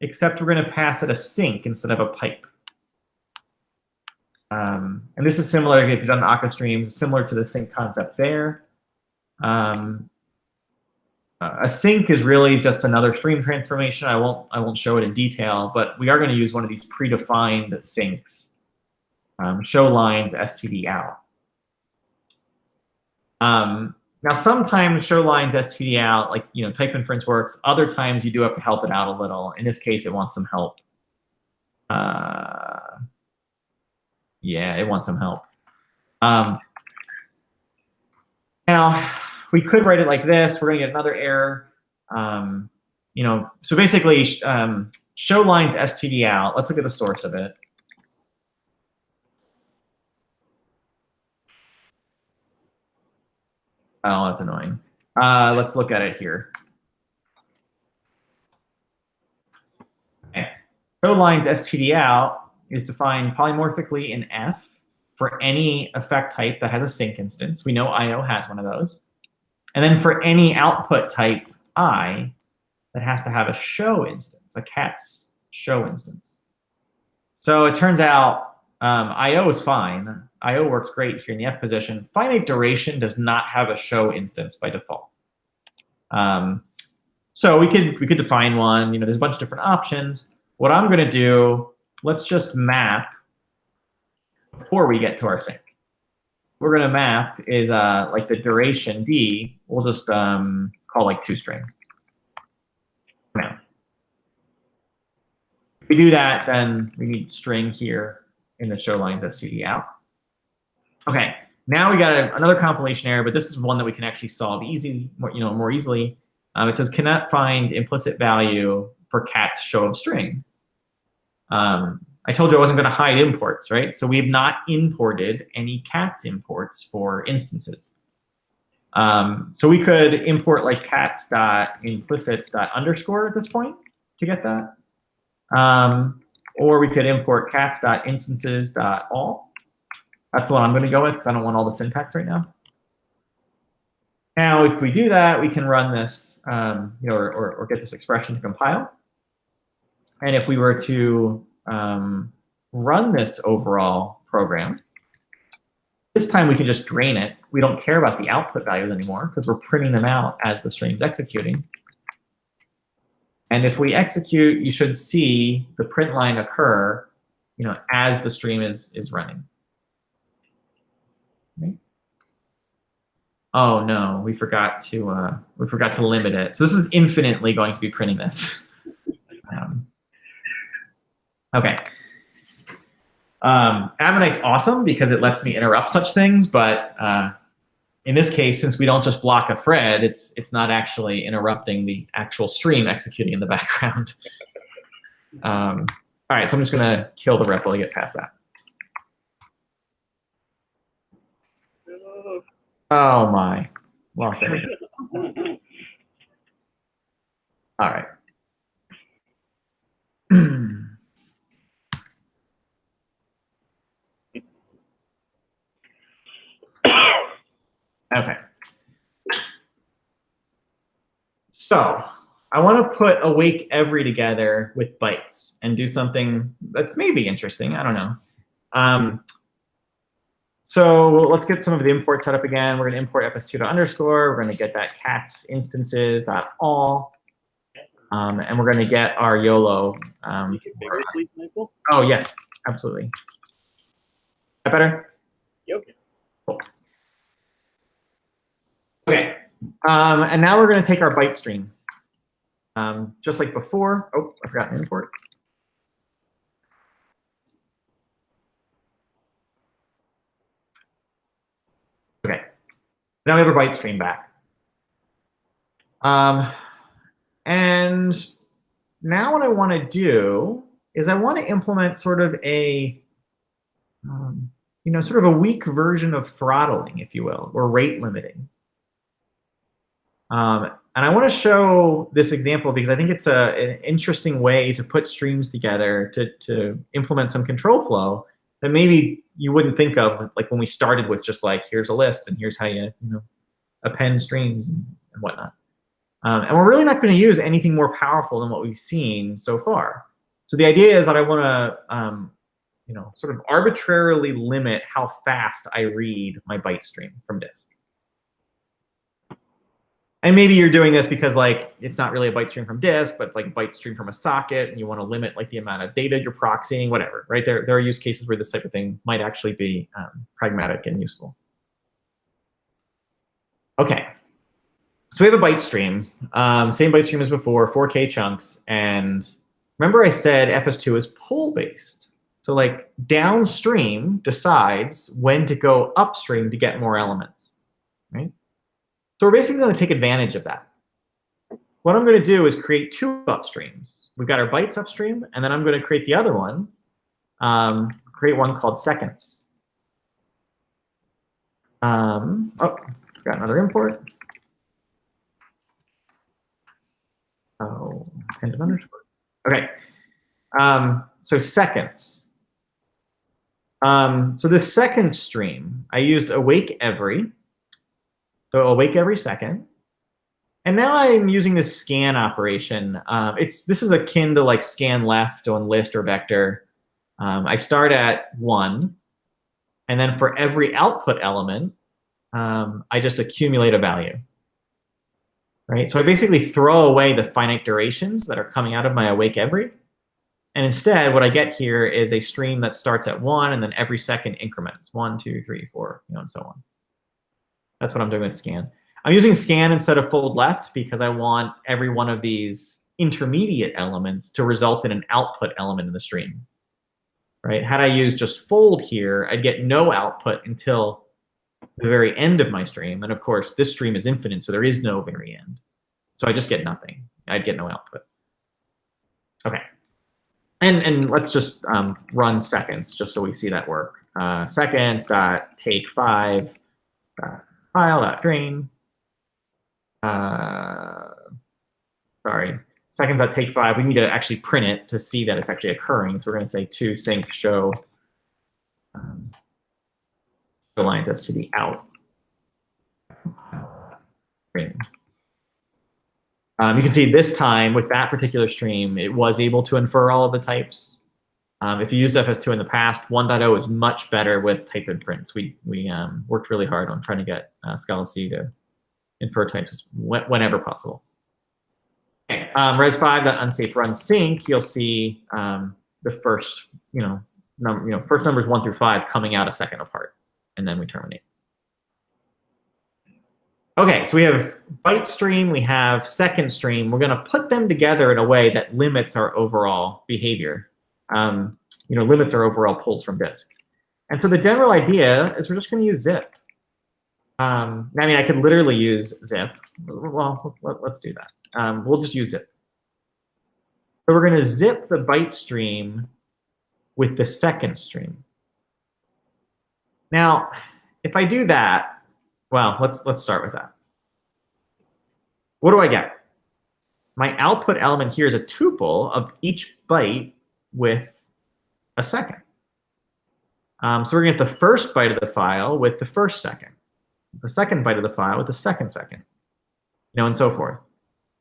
except we're going to pass it a sink instead of a pipe. And this is similar, if you've done Akka streams, similar to the sink concept there. A sink is really just another stream transformation. I won't show it in detail, but we are going to use one of these predefined sinks. Show lines std out. Now, sometimes show lines std out, like type inference works. Other times you do have to help it out a little. In this case, it wants some help. Yeah, it wants some help. Now, we could write it like this. We're going to get another error. So basically, show lines std out. Let's look at the source of it. Oh, that's annoying. Let's look at it here. Okay. Show lines std out is defined polymorphically in F for any effect type that has a sink instance. We know I/O has one of those. And then for any output type I that has to have a show instance, a cat's show instance. So it turns out I/O is fine. I/O works great here in the F position. Finite duration does not have a show instance by default. So we could define one. There's a bunch of different options. What I'm going to do, let's just map before we get to our sink. What we're going to map is like the duration D. We'll just call like toString. Now, if we do that, then we need string here in the show lines std out. Okay, now we got another compilation error, but this is one that we can actually solve more easily. It says cannot find implicit value for cat's show of string. I told you I wasn't going to hide imports, right? So we have not imported any cats imports for instances. So we could import like cats.implicits._ at this point to get that. Or we could import cats.instances.all. That's what I'm going to go with because I don't want all the syntax right now. Now, if we do that, we can run this, or get this expression to compile. And if we were to run this overall program, this time we can just drain it. We don't care about the output values anymore because we're printing them out as the stream's executing. And if we execute, you should see the print line occur, as the stream is running. Okay. Oh no, we forgot to limit it. So this is infinitely going to be printing this. Okay. Ammonite's awesome because it lets me interrupt such things, but in this case, since we don't just block a thread, it's not actually interrupting the actual stream executing in the background. All right, so I'm just gonna kill the REPL to get past that. Oh my, lost everything. All right. Okay. So I want to put awake every together with bytes and do something that's maybe interesting. I don't know. So let's get some of the imports set up again. We're going to import FS2 to underscore. We're going to get that cats instances dot all. And we're going to get our YOLO. Oh, yes, absolutely. Is that better? Yep. Cool. Okay. And now we're going to take our byte stream. Just like before. Oh, I forgot to import. Okay. Now we have a byte stream back. And now what I want to do is I want to implement sort of a, sort of a weak version of throttling, if you will, or rate limiting. And I want to show this example because I think it's an interesting way to put streams together to implement some control flow that maybe you wouldn't think of, like when we started with just like, here's a list and here's how you append streams and whatnot. And we're really not going to use anything more powerful than what we've seen so far. So the idea is that I want to, sort of arbitrarily limit how fast I read my byte stream from disk. And maybe you're doing this because like it's not really a byte stream from disk, but it's like a byte stream from a socket, and you want to limit like the amount of data you're proxying, whatever, right? There are use cases where this type of thing might actually be pragmatic and useful. Okay, so we have a byte stream, same byte stream as before, 4K chunks, and remember I said FS2 is pull-based. So like downstream decides when to go upstream to get more elements, right? So we're basically going to take advantage of that. What I'm going to do is create two upstreams. We've got our bytes upstream, and then I'm going to create the other one, create one called seconds. Oh, got another import. Oh, kind of underscore. Okay. So seconds. So this second stream, I used awake every. So awake every second. And now I'm using this scan operation. This is akin to like scan left on list or vector. I start at 1, and then for every output element, I just accumulate a value. Right? So I basically throw away the finite durations that are coming out of my awake every. And instead, what I get here is a stream that starts at 1 and then every second increments 1, 2, 3, 4, and so on. That's what I'm doing with scan. I'm using scan instead of fold left because I want every one of these intermediate elements to result in an output element in the stream. Right? Had I used just fold here, I'd get no output until the very end of my stream. And of course, this stream is infinite, so there is no very end. So I just get nothing. I'd get no output. Okay. And let's just run seconds just so we see that work. Seconds dot take 5 dot file dot drain. Sorry. Seconds dot take 5. We need to actually print it to see that it's actually occurring. So we're going to say to sync show aligns us to the out. Drain. You can see this time with that particular stream, it was able to infer all of the types. If you used FS2 in the past, 1.0 is much better with type inference. We worked really hard on trying to get Scala C to infer types whenever possible. Okay. res5.unsafe run sync, you'll see the first, first numbers 1 through 5 coming out a second apart, and then we terminate. Okay, so we have byte stream, we have second stream. We're going to put them together in a way that limits our overall behavior, limits our overall pulls from disk. And so the general idea is we're just going to use zip. I mean, I could literally use zip. Well, let's do that. We'll just use zip. So we're going to zip the byte stream with the second stream. Now, if I do that, well, let's start with that. What do I get? My output element here is a tuple of each byte with a second. So we're going to get the first byte of the file with the first second, the second byte of the file with the second second, and so forth.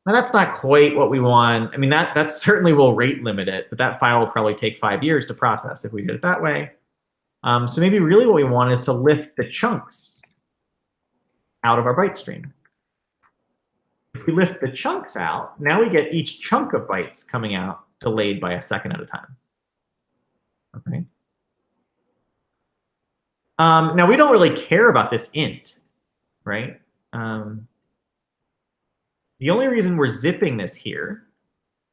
Now that's not quite what we want. I mean, that certainly will rate limit it, but that file will probably take 5 years to process if we did it that way. So maybe really what we want is to lift the chunks out of our byte stream. If we lift the chunks out, now we get each chunk of bytes coming out delayed by a second at a time. Okay. Now we don't really care about this int, right? The only reason we're zipping this here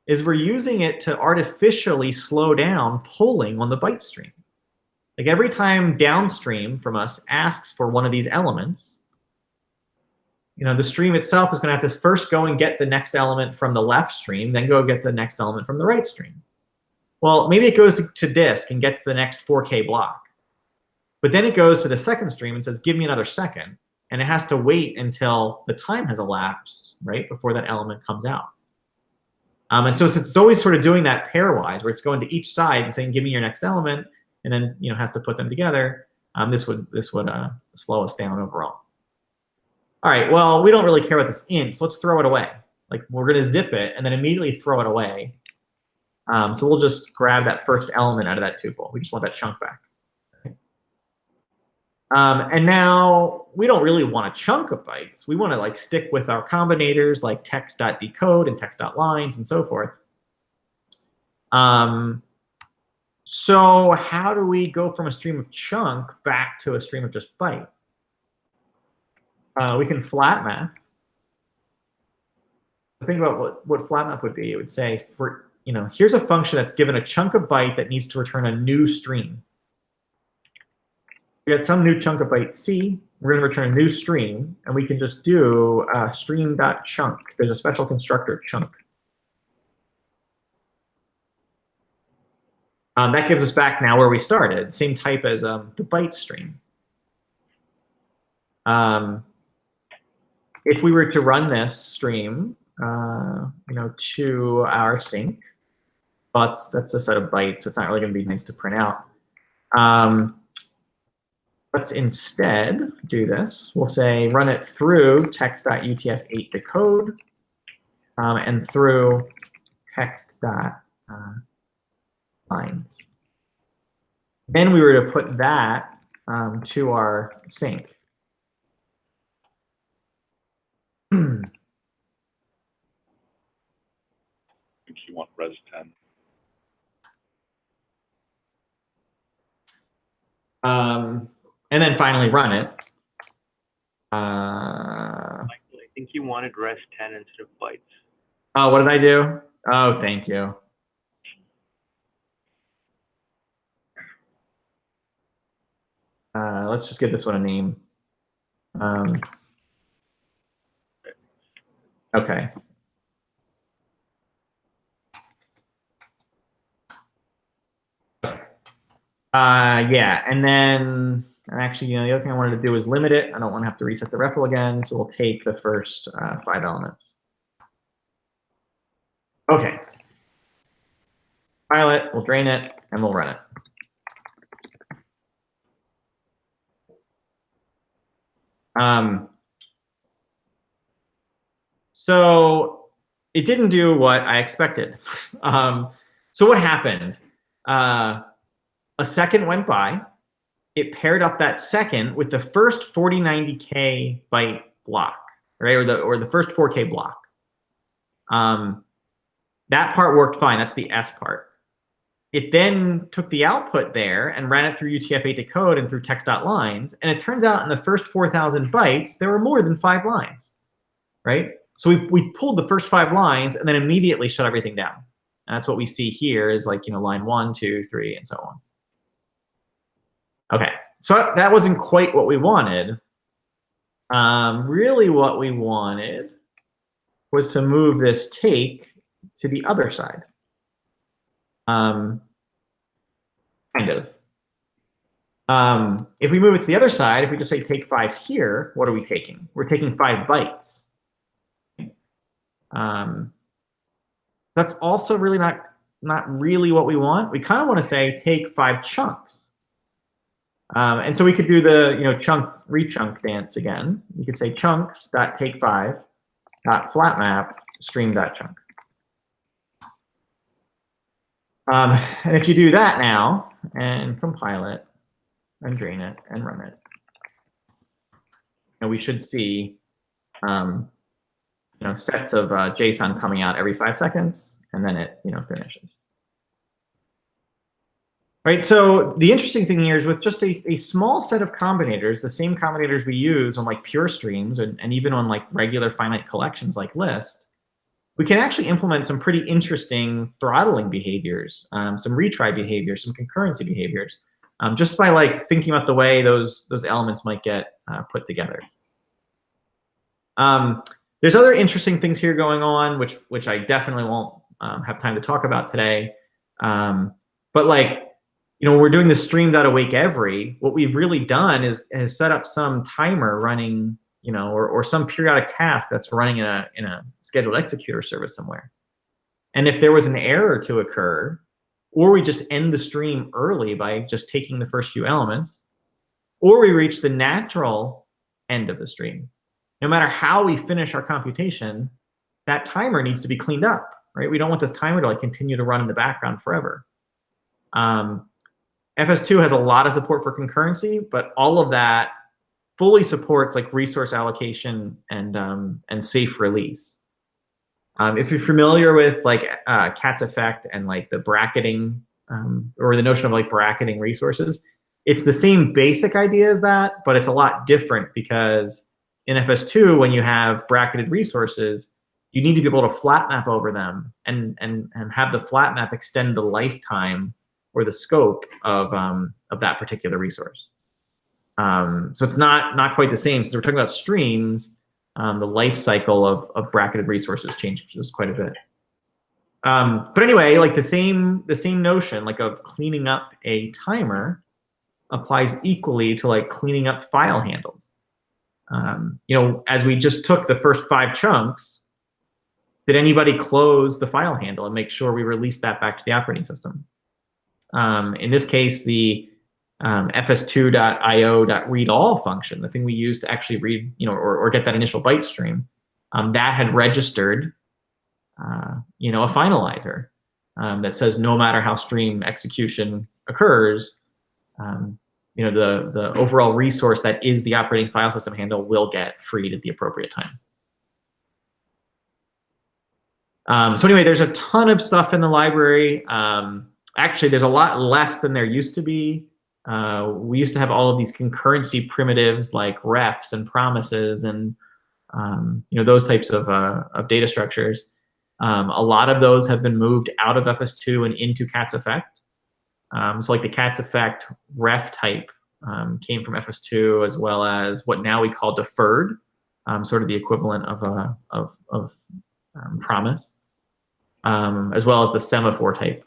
is we're using it to artificially slow down polling on the byte stream. Like every time downstream from us asks for one of these elements, the stream itself is going to have to first go and get the next element from the left stream, then go get the next element from the right stream. Well, maybe it goes to disk and gets the next 4K block. But then it goes to the second stream and says, give me another second. And it has to wait until the time has elapsed, right, before that element comes out. And so it's always sort of doing that pairwise, where it's going to each side and saying, give me your next element, and then has to put them together. This would slow us down overall. All right, well, we don't really care about this int, so let's throw it away. Like, we're going to zip it and then immediately throw it away. So we'll just grab that first element out of that tuple. We just want that chunk back. And now we don't really want a chunk of bytes. We want to stick with our combinators like text.decode and text.lines and so forth. So how do we go from a stream of chunk back to a stream of just byte? We can flat map. Think about what flat map would be. It would say, here's a function that's given a chunk of byte that needs to return a new stream. We got some new chunk of byte C. We're going to return a new stream, and we can just do stream.chunk. There's a special constructor chunk. That gives us back now where we started, same type as the byte stream. If we were to run this stream, to our sink, but that's a set of bytes, so it's not really going to be nice to print out. Let's instead do this. We'll say run it through text.utf8 decode and through text.lines. Then we were to put that to our sink. I think you want res 10. And then finally run it. Michael, I think you wanted res 10 instead of bytes. Oh, what did I do? Oh, thank you. Let's just give this one a name. Okay. Yeah, and then actually, the other thing I wanted to do is limit it. I don't want to have to reset the REPL again, so we'll take the first 5 elements. Okay. File it, we'll drain it, and we'll run it. So it didn't do what I expected. So what happened? A second went by. It paired up that second with the first 4090K byte block, right? Or the first 4K block. That part worked fine. That's the S part. it then took the output there and ran it through UTF-8 decode and through text.lines. And it turns out in the first 4,000 bytes, there were more than 5 lines, right? So we pulled the first 5 lines and then immediately shut everything down. And that's what we see here is like, line 1, 2, 3, and so on. Okay, so that wasn't quite what we wanted. Really what we wanted was to move this take to the other side. Kind of. If we move it to the other side, if we just say take 5 here, what are we taking? We're taking 5 bytes. That's also really not really what we want. We kind of want to say take 5 chunks. And so we could do the chunk rechunk dance again. You could say chunks.take5.flatmap stream.chunk. And if you do that now and compile it and drain it and run it, we should see sets of JSON coming out every 5 seconds, and then it finishes. Right, so the interesting thing here is with just a small set of combinators, the same combinators we use on like pure streams and even on like regular finite collections like list, we can actually implement some pretty interesting throttling behaviors, some retry behaviors, some concurrency behaviors, just by like thinking about the way those elements might get put together. There's other interesting things here going on, which I definitely won't have time to talk about today. But like, when we're doing the stream.awake every, what we've really done is set up some timer running, or some periodic task that's running in a scheduled executor service somewhere. And if there was an error to occur, or we just end the stream early by just taking the first few elements, or we reach the natural end of the stream, no matter how we finish our computation, that timer needs to be cleaned up, right? We don't want this timer to like continue to run in the background forever. FS2 has a lot of support for concurrency, but all of that fully supports like resource allocation and safe release. If you're familiar with like Cat's effect and like the bracketing or the notion of like bracketing resources, it's the same basic idea as that, but it's a lot different because in FS2, when you have bracketed resources, you need to be able to flat map over them and have the flat map extend the lifetime or the scope of that particular resource. So it's not quite the same. So we're talking about streams. The life cycle of bracketed resources changes quite a bit. But anyway, like the same notion like of cleaning up a timer applies equally to like cleaning up file handles. As we just took the first 5 chunks, did anybody close the file handle and make sure we release that back to the operating system? In this case, the fs2.io.readAll function, the thing we use to actually read, or get that initial byte stream, that had registered, a finalizer that says no matter how stream execution occurs, the overall resource that is the operating file system handle will get freed at the appropriate time. So anyway, there's a ton of stuff in the library. Actually, there's a lot less than there used to be. We used to have all of these concurrency primitives like refs and promises and those types of data structures. A lot of those have been moved out of FS2 and into Cat's effect. So like the Cat's effect ref type came from FS2, as well as what now we call deferred, sort of the equivalent of promise, as well as the semaphore type.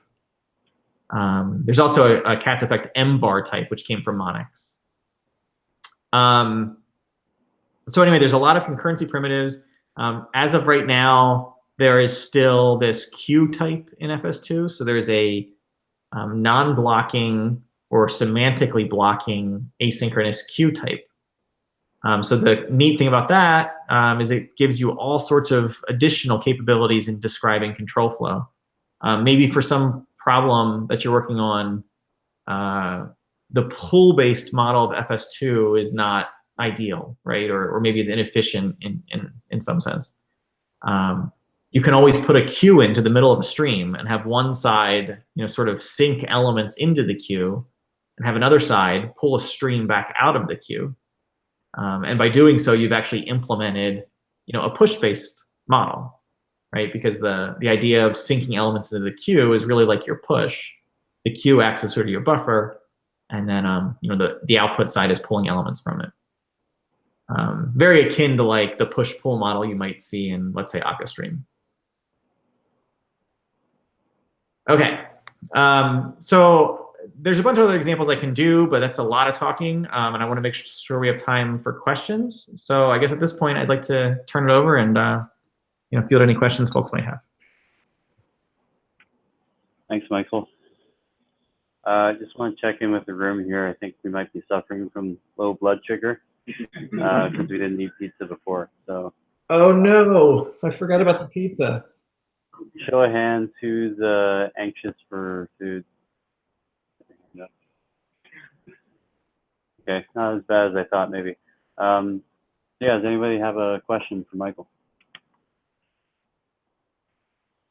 There's also a Cat's effect mvar type, which came from Monix. So anyway, there's a lot of concurrency primitives. As of right now, there is still this queue type in FS2. So there's a non-blocking or semantically blocking asynchronous queue type. So the neat thing about that is it gives you all sorts of additional capabilities in describing control flow. Maybe for some problem that you're working on, the pool-based model of FS2 is not ideal, right? Or maybe is inefficient in some sense. you can always put a queue into the middle of a stream and have one side, sort of sync elements into the queue, and have another side pull a stream back out of the queue. And by doing so, you've actually implemented, a push-based model, right? Because the idea of syncing elements into the queue is really like your push. The queue acts as sort of your buffer, and then the output side is pulling elements from it. Very akin to like the push-pull model you might see in, let's say, AquaStream. Okay, so there's a bunch of other examples I can do, but that's a lot of talking, and I want to make sure we have time for questions. So I guess at this point, I'd like to turn it over and field any questions folks might have. Thanks, Michael. I just want to check in with the room here. I think we might be suffering from low blood sugar because we didn't eat pizza before. So. Oh no, I forgot about the pizza. Show of hands, who's anxious for food? No. Okay, not as bad as I thought, maybe. Yeah, does anybody have a question for Michael?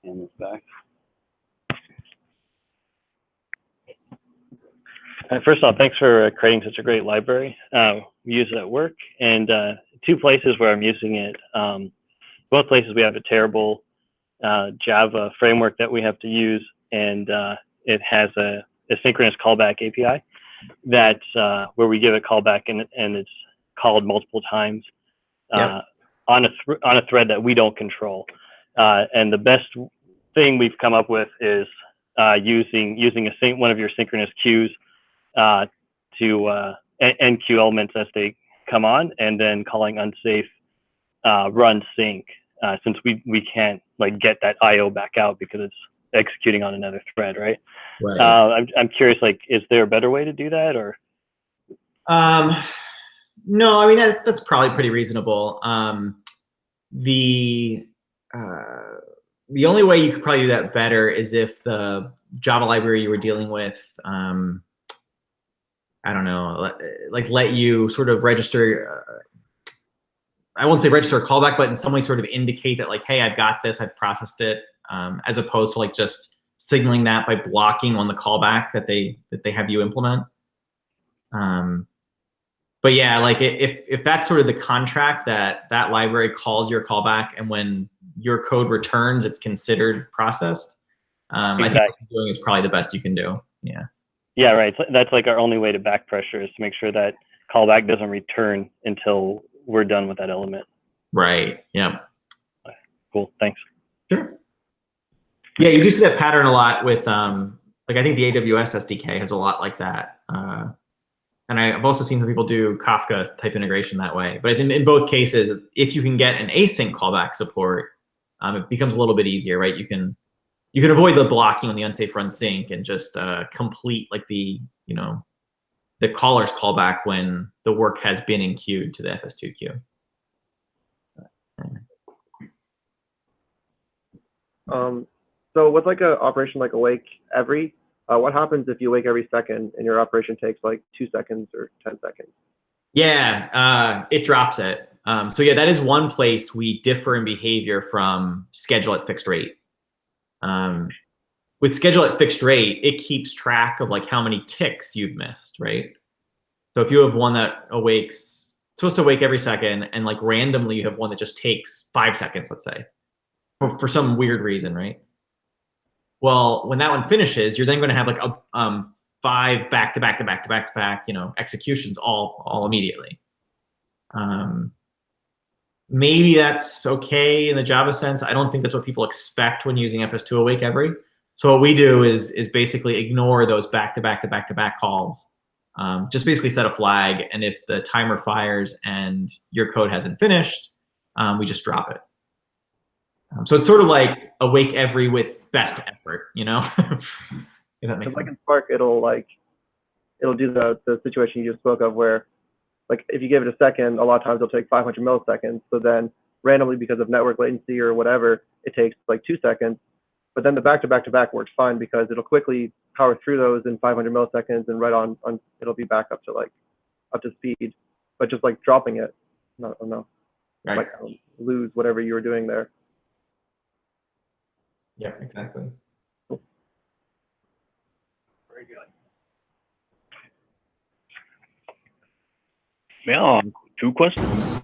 Hand this back. First off, thanks for creating such a great library. We use it at work, and 2 places where I'm using it, both places we have a terrible Java framework that we have to use, and it has a synchronous callback API that where we give a callback and it's called multiple times on a thread that we don't control. And the best thing we've come up with is using one of your synchronous queues to enqueue elements as they come on, and then calling unsafe run sync, since we can't like get that IO back out because it's executing on another thread, right? Right. I'm curious, like, is there a better way to do that, or? No, I mean that's probably pretty reasonable. The only way you could probably do that better is if the Java library you were dealing with, I don't know, like let you sort of register. I won't say register a callback, but in some way sort of indicate that like, hey, I've got this, I've processed it, as opposed to like just signaling that by blocking on the callback that they have you implement. But yeah, like if that's sort of the contract that library calls your callback, and when your code returns, it's considered processed. Exactly. I think what you're doing is probably the best you can do. Yeah. Yeah, right. That's like our only way to back pressure, is to make sure that callback doesn't return until we're done with that element. Right. Yeah. Cool. Thanks. Sure. Yeah, you do see that pattern a lot with like I think the AWS SDK has a lot like that. And I've also seen some people do Kafka type integration that way. But I think in both cases, if you can get an async callback support, it becomes a little bit easier, right? You can avoid the blocking on the unsafe run sync and just complete like the caller's callback when the work has been enqueued to the FS2 queue. So with like an operation like awake every, what happens if you wake every second and your operation takes like 2 seconds or 10 seconds? Yeah, it drops it. So yeah, that is one place we differ in behavior from schedule at fixed rate. With schedule at fixed rate, it keeps track of like how many ticks you've missed, right? So if you have one that awakes, supposed to awake every second, and like randomly you have one that just takes 5 seconds, let's say, for some weird reason, right? Well, when that one finishes, you're then going to have like a 5 back-to-back, executions all immediately. Maybe that's okay in the Java sense. I don't think that's what people expect when using FS2 awake every. So what we do is basically ignore those back-to-back calls. Just basically set a flag, and if the timer fires and your code hasn't finished, we just drop it. So it's sort of like awake every with best effort, if that makes sense. Like in Spark, it'll do the situation you just spoke of, where like if you give it a second, a lot of times it'll take 500 milliseconds. So then randomly, because of network latency or whatever, it takes like 2 seconds. But then the back-to-back works fine because it'll quickly power through those in 500 milliseconds, and right on it'll be back up to speed. But just like dropping it, no, right. like lose whatever you were doing there. Yeah, exactly. Very good. Yeah, 2 questions.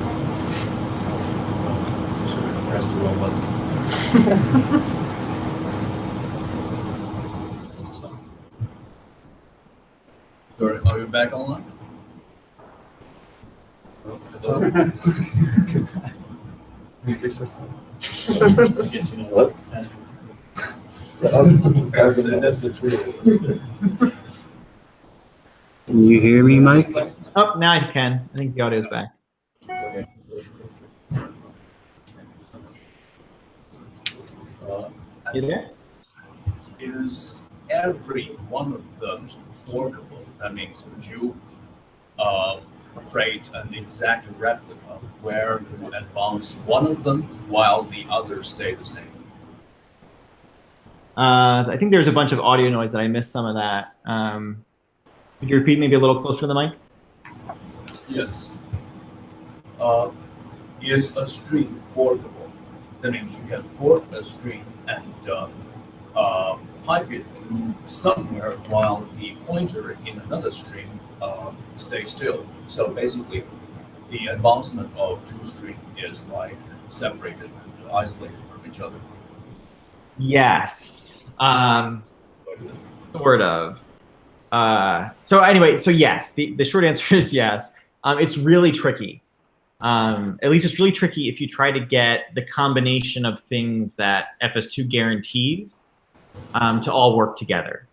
Press the wrong button. Are you back online? Oh, hello? Music starts playing. I guess you know what? That's the truth. Can you hear me, Mike? Oh, now I can. I think the audio is back. Okay. You there? Is every one of them forkable? That means would you create an exact replica where you advance one of them while the others stay the same? I think there's a bunch of audio noise that I missed some of that. Could you repeat maybe a little closer to the mic? Yes. Is a string forkable? That means you can fork a string and pipe it to somewhere while the pointer in another string stays still. So basically, the advancement of two strings is like separated and isolated from each other. Yes. Sort of. So anyway, so yes, the short answer is yes. It's really tricky. At least it's really tricky if you try to get the combination of things that FS2 guarantees to all work together.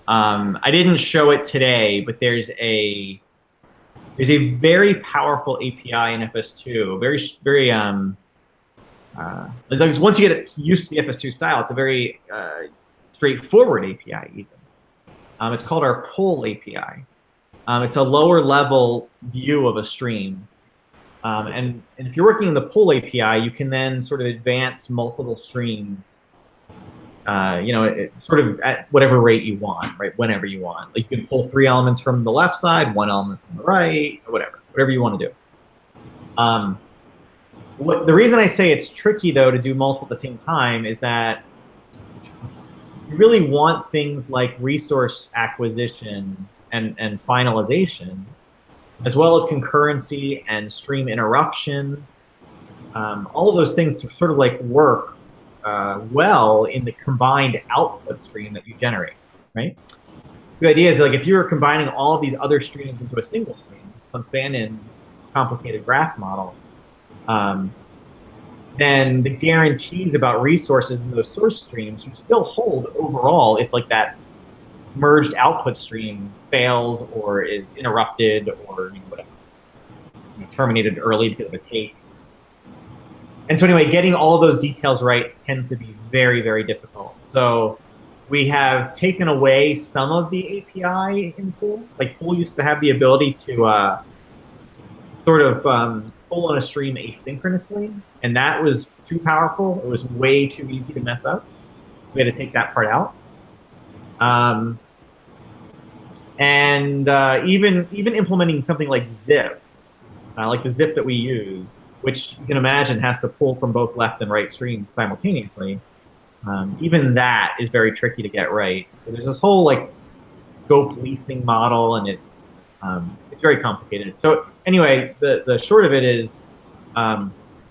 I didn't show it today, but there's a very powerful API in FS2. Very once you get used to the FS2 style, it's a very straightforward API even. It's called our pull API. It's a lower level view of a stream. And if you're working in the pull API, you can then sort of advance multiple streams, sort of at whatever rate you want, right? Whenever you want. Like you can pull 3 elements from the left side, 1 element from the right, or whatever you want to do. The reason I say it's tricky though to do multiple at the same time is that you really want things like resource acquisition and finalization, as well as concurrency and stream interruption, all of those things to sort of like work well in the combined output stream that you generate, right? The idea is like if you're combining all of these other streams into a single stream, some fan-in complicated graph model, then the guarantees about resources in those source streams you still hold overall if like that merged output stream fails or is interrupted or whatever, terminated early because of a take. And so anyway, getting all of those details right tends to be very, very difficult. So we have taken away some of the API in Pool. Like Pool used to have the ability to sort of pull on a stream asynchronously, and that was too powerful. It was way too easy to mess up. We had to take that part out. Even implementing something like zip, like the zip that we use, which you can imagine has to pull from both left and right streams simultaneously. Even that is very tricky to get right. So there's this whole like scope leasing model, and it's very complicated. So anyway, the short of it is,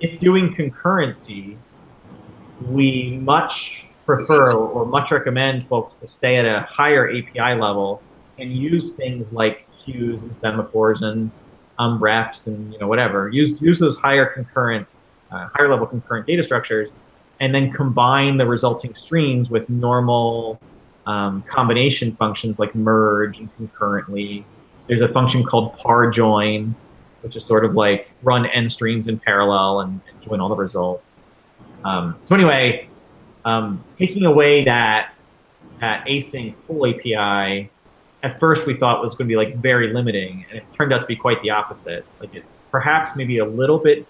if doing concurrency, we much prefer or much recommend folks to stay at a higher API level and use things like queues and semaphores and refs and whatever. Use those higher level concurrent data structures, and then combine the resulting streams with normal combination functions like merge and concurrently. There's a function called par join, which is sort of like run n streams in parallel and join all the results. So anyway, taking away that async full API, at first we thought was going to be like very limiting, and it's turned out to be quite the opposite. Like it's perhaps maybe a little bit,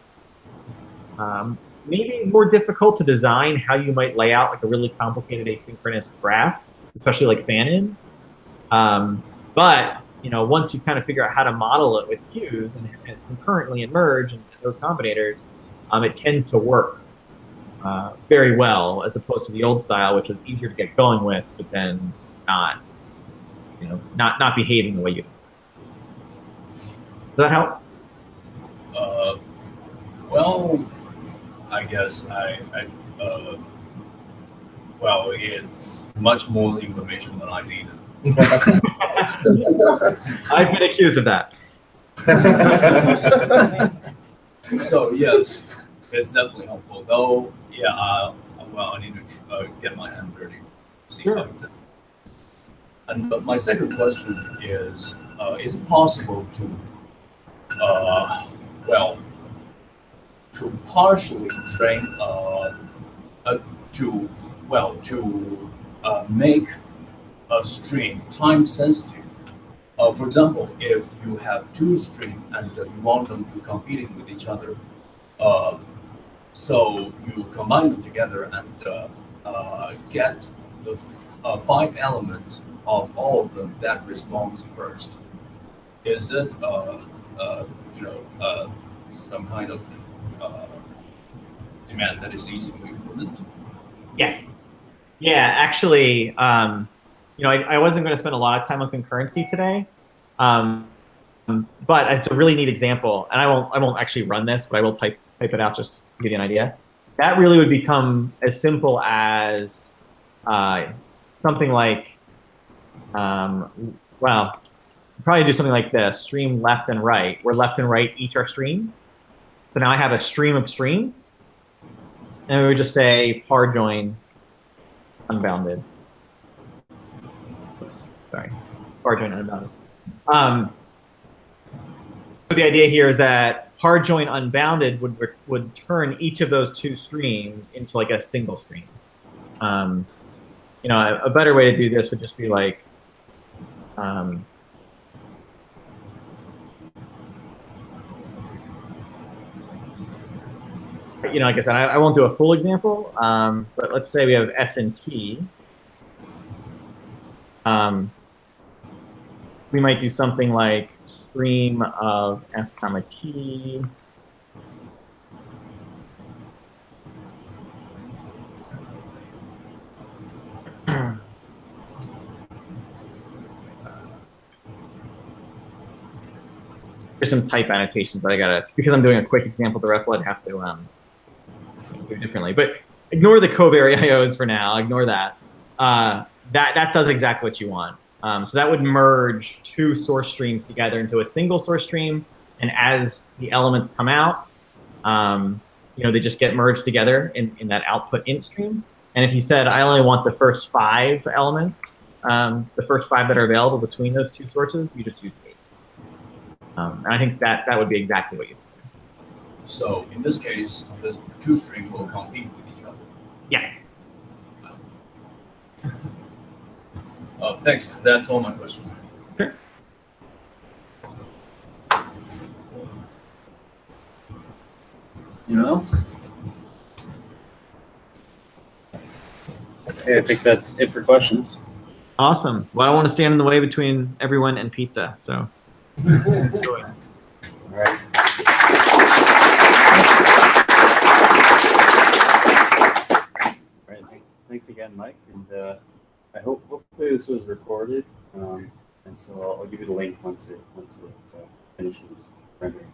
maybe more difficult to design how you might lay out like a really complicated asynchronous graph, especially like fan-in. But once you kind of figure out how to model it with queues and concurrently and merge and those combinators, it tends to work very well, as opposed to the old style, which was easier to get going with, but then not, not behaving the way you. Does that help? Well, I guess well, it's much more information than I needed. I've been accused of that. So yes, it's definitely helpful. Though, yeah, well, I need to get my hand dirty. See how it's. And my second question is it possible to, well, to partially train, to make a string time sensitive? For example, if you have two strings and you want them to compete with each other, so you combine them together and get the 5 elements of all of them that responds first. Is it some kind of demand that is easy to implement? Yes. Yeah, actually, I wasn't going to spend a lot of time on concurrency today, but it's a really neat example, and I won't actually run this, but I will type it out just to give you an idea. That really would become as simple as something like, well, probably do something like this: stream left and right, where left and right each are streams. So now I have a stream of streams, and we would just say par join unbounded. Oops, sorry, par join unbounded. So the idea here is that par join unbounded would turn each of those two streams into like a single stream. A better way to do this would just be like, like I said, I won't do a full example, but let's say we have S and T. We might do something like stream of S comma T. There's some type annotations, but I gotta, because I'm doing a quick example of the REPL, I'd have to do it differently. But ignore the covariant IOs for now. Ignore that. That does exactly what you want. So that would merge two source streams together into a single source stream, and as the elements come out, they just get merged together in that output int stream. And if you said I only want the first 5 elements, the first 5 that are available between those two sources, you just use 8. And I think that would be exactly what you do. So in this case, the two strings will compete with each other. Yes. Thanks. That's all my questions. Sure. Anyone else? Okay, I think that's it for questions. Awesome. Well, I don't want to stand in the way between everyone and pizza, so. All right. All right. Thanks again, Mike. And I hopefully this was recorded. And so I'll give you the link once it finishes rendering.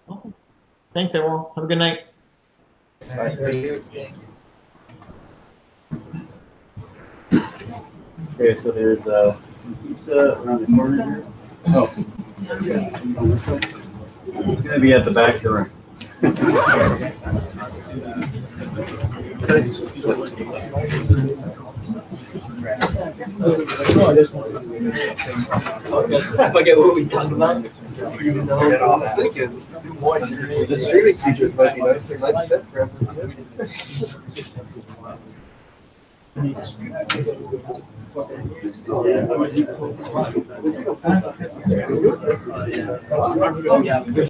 Awesome. Thanks, everyone. Have a good night. Bye. Okay, so there's pizza around the corner here. Oh. It's going to be at the back of the room. Thanks. I forget what we talked about. I was thinking, the streaming features might be nice fit for FS2.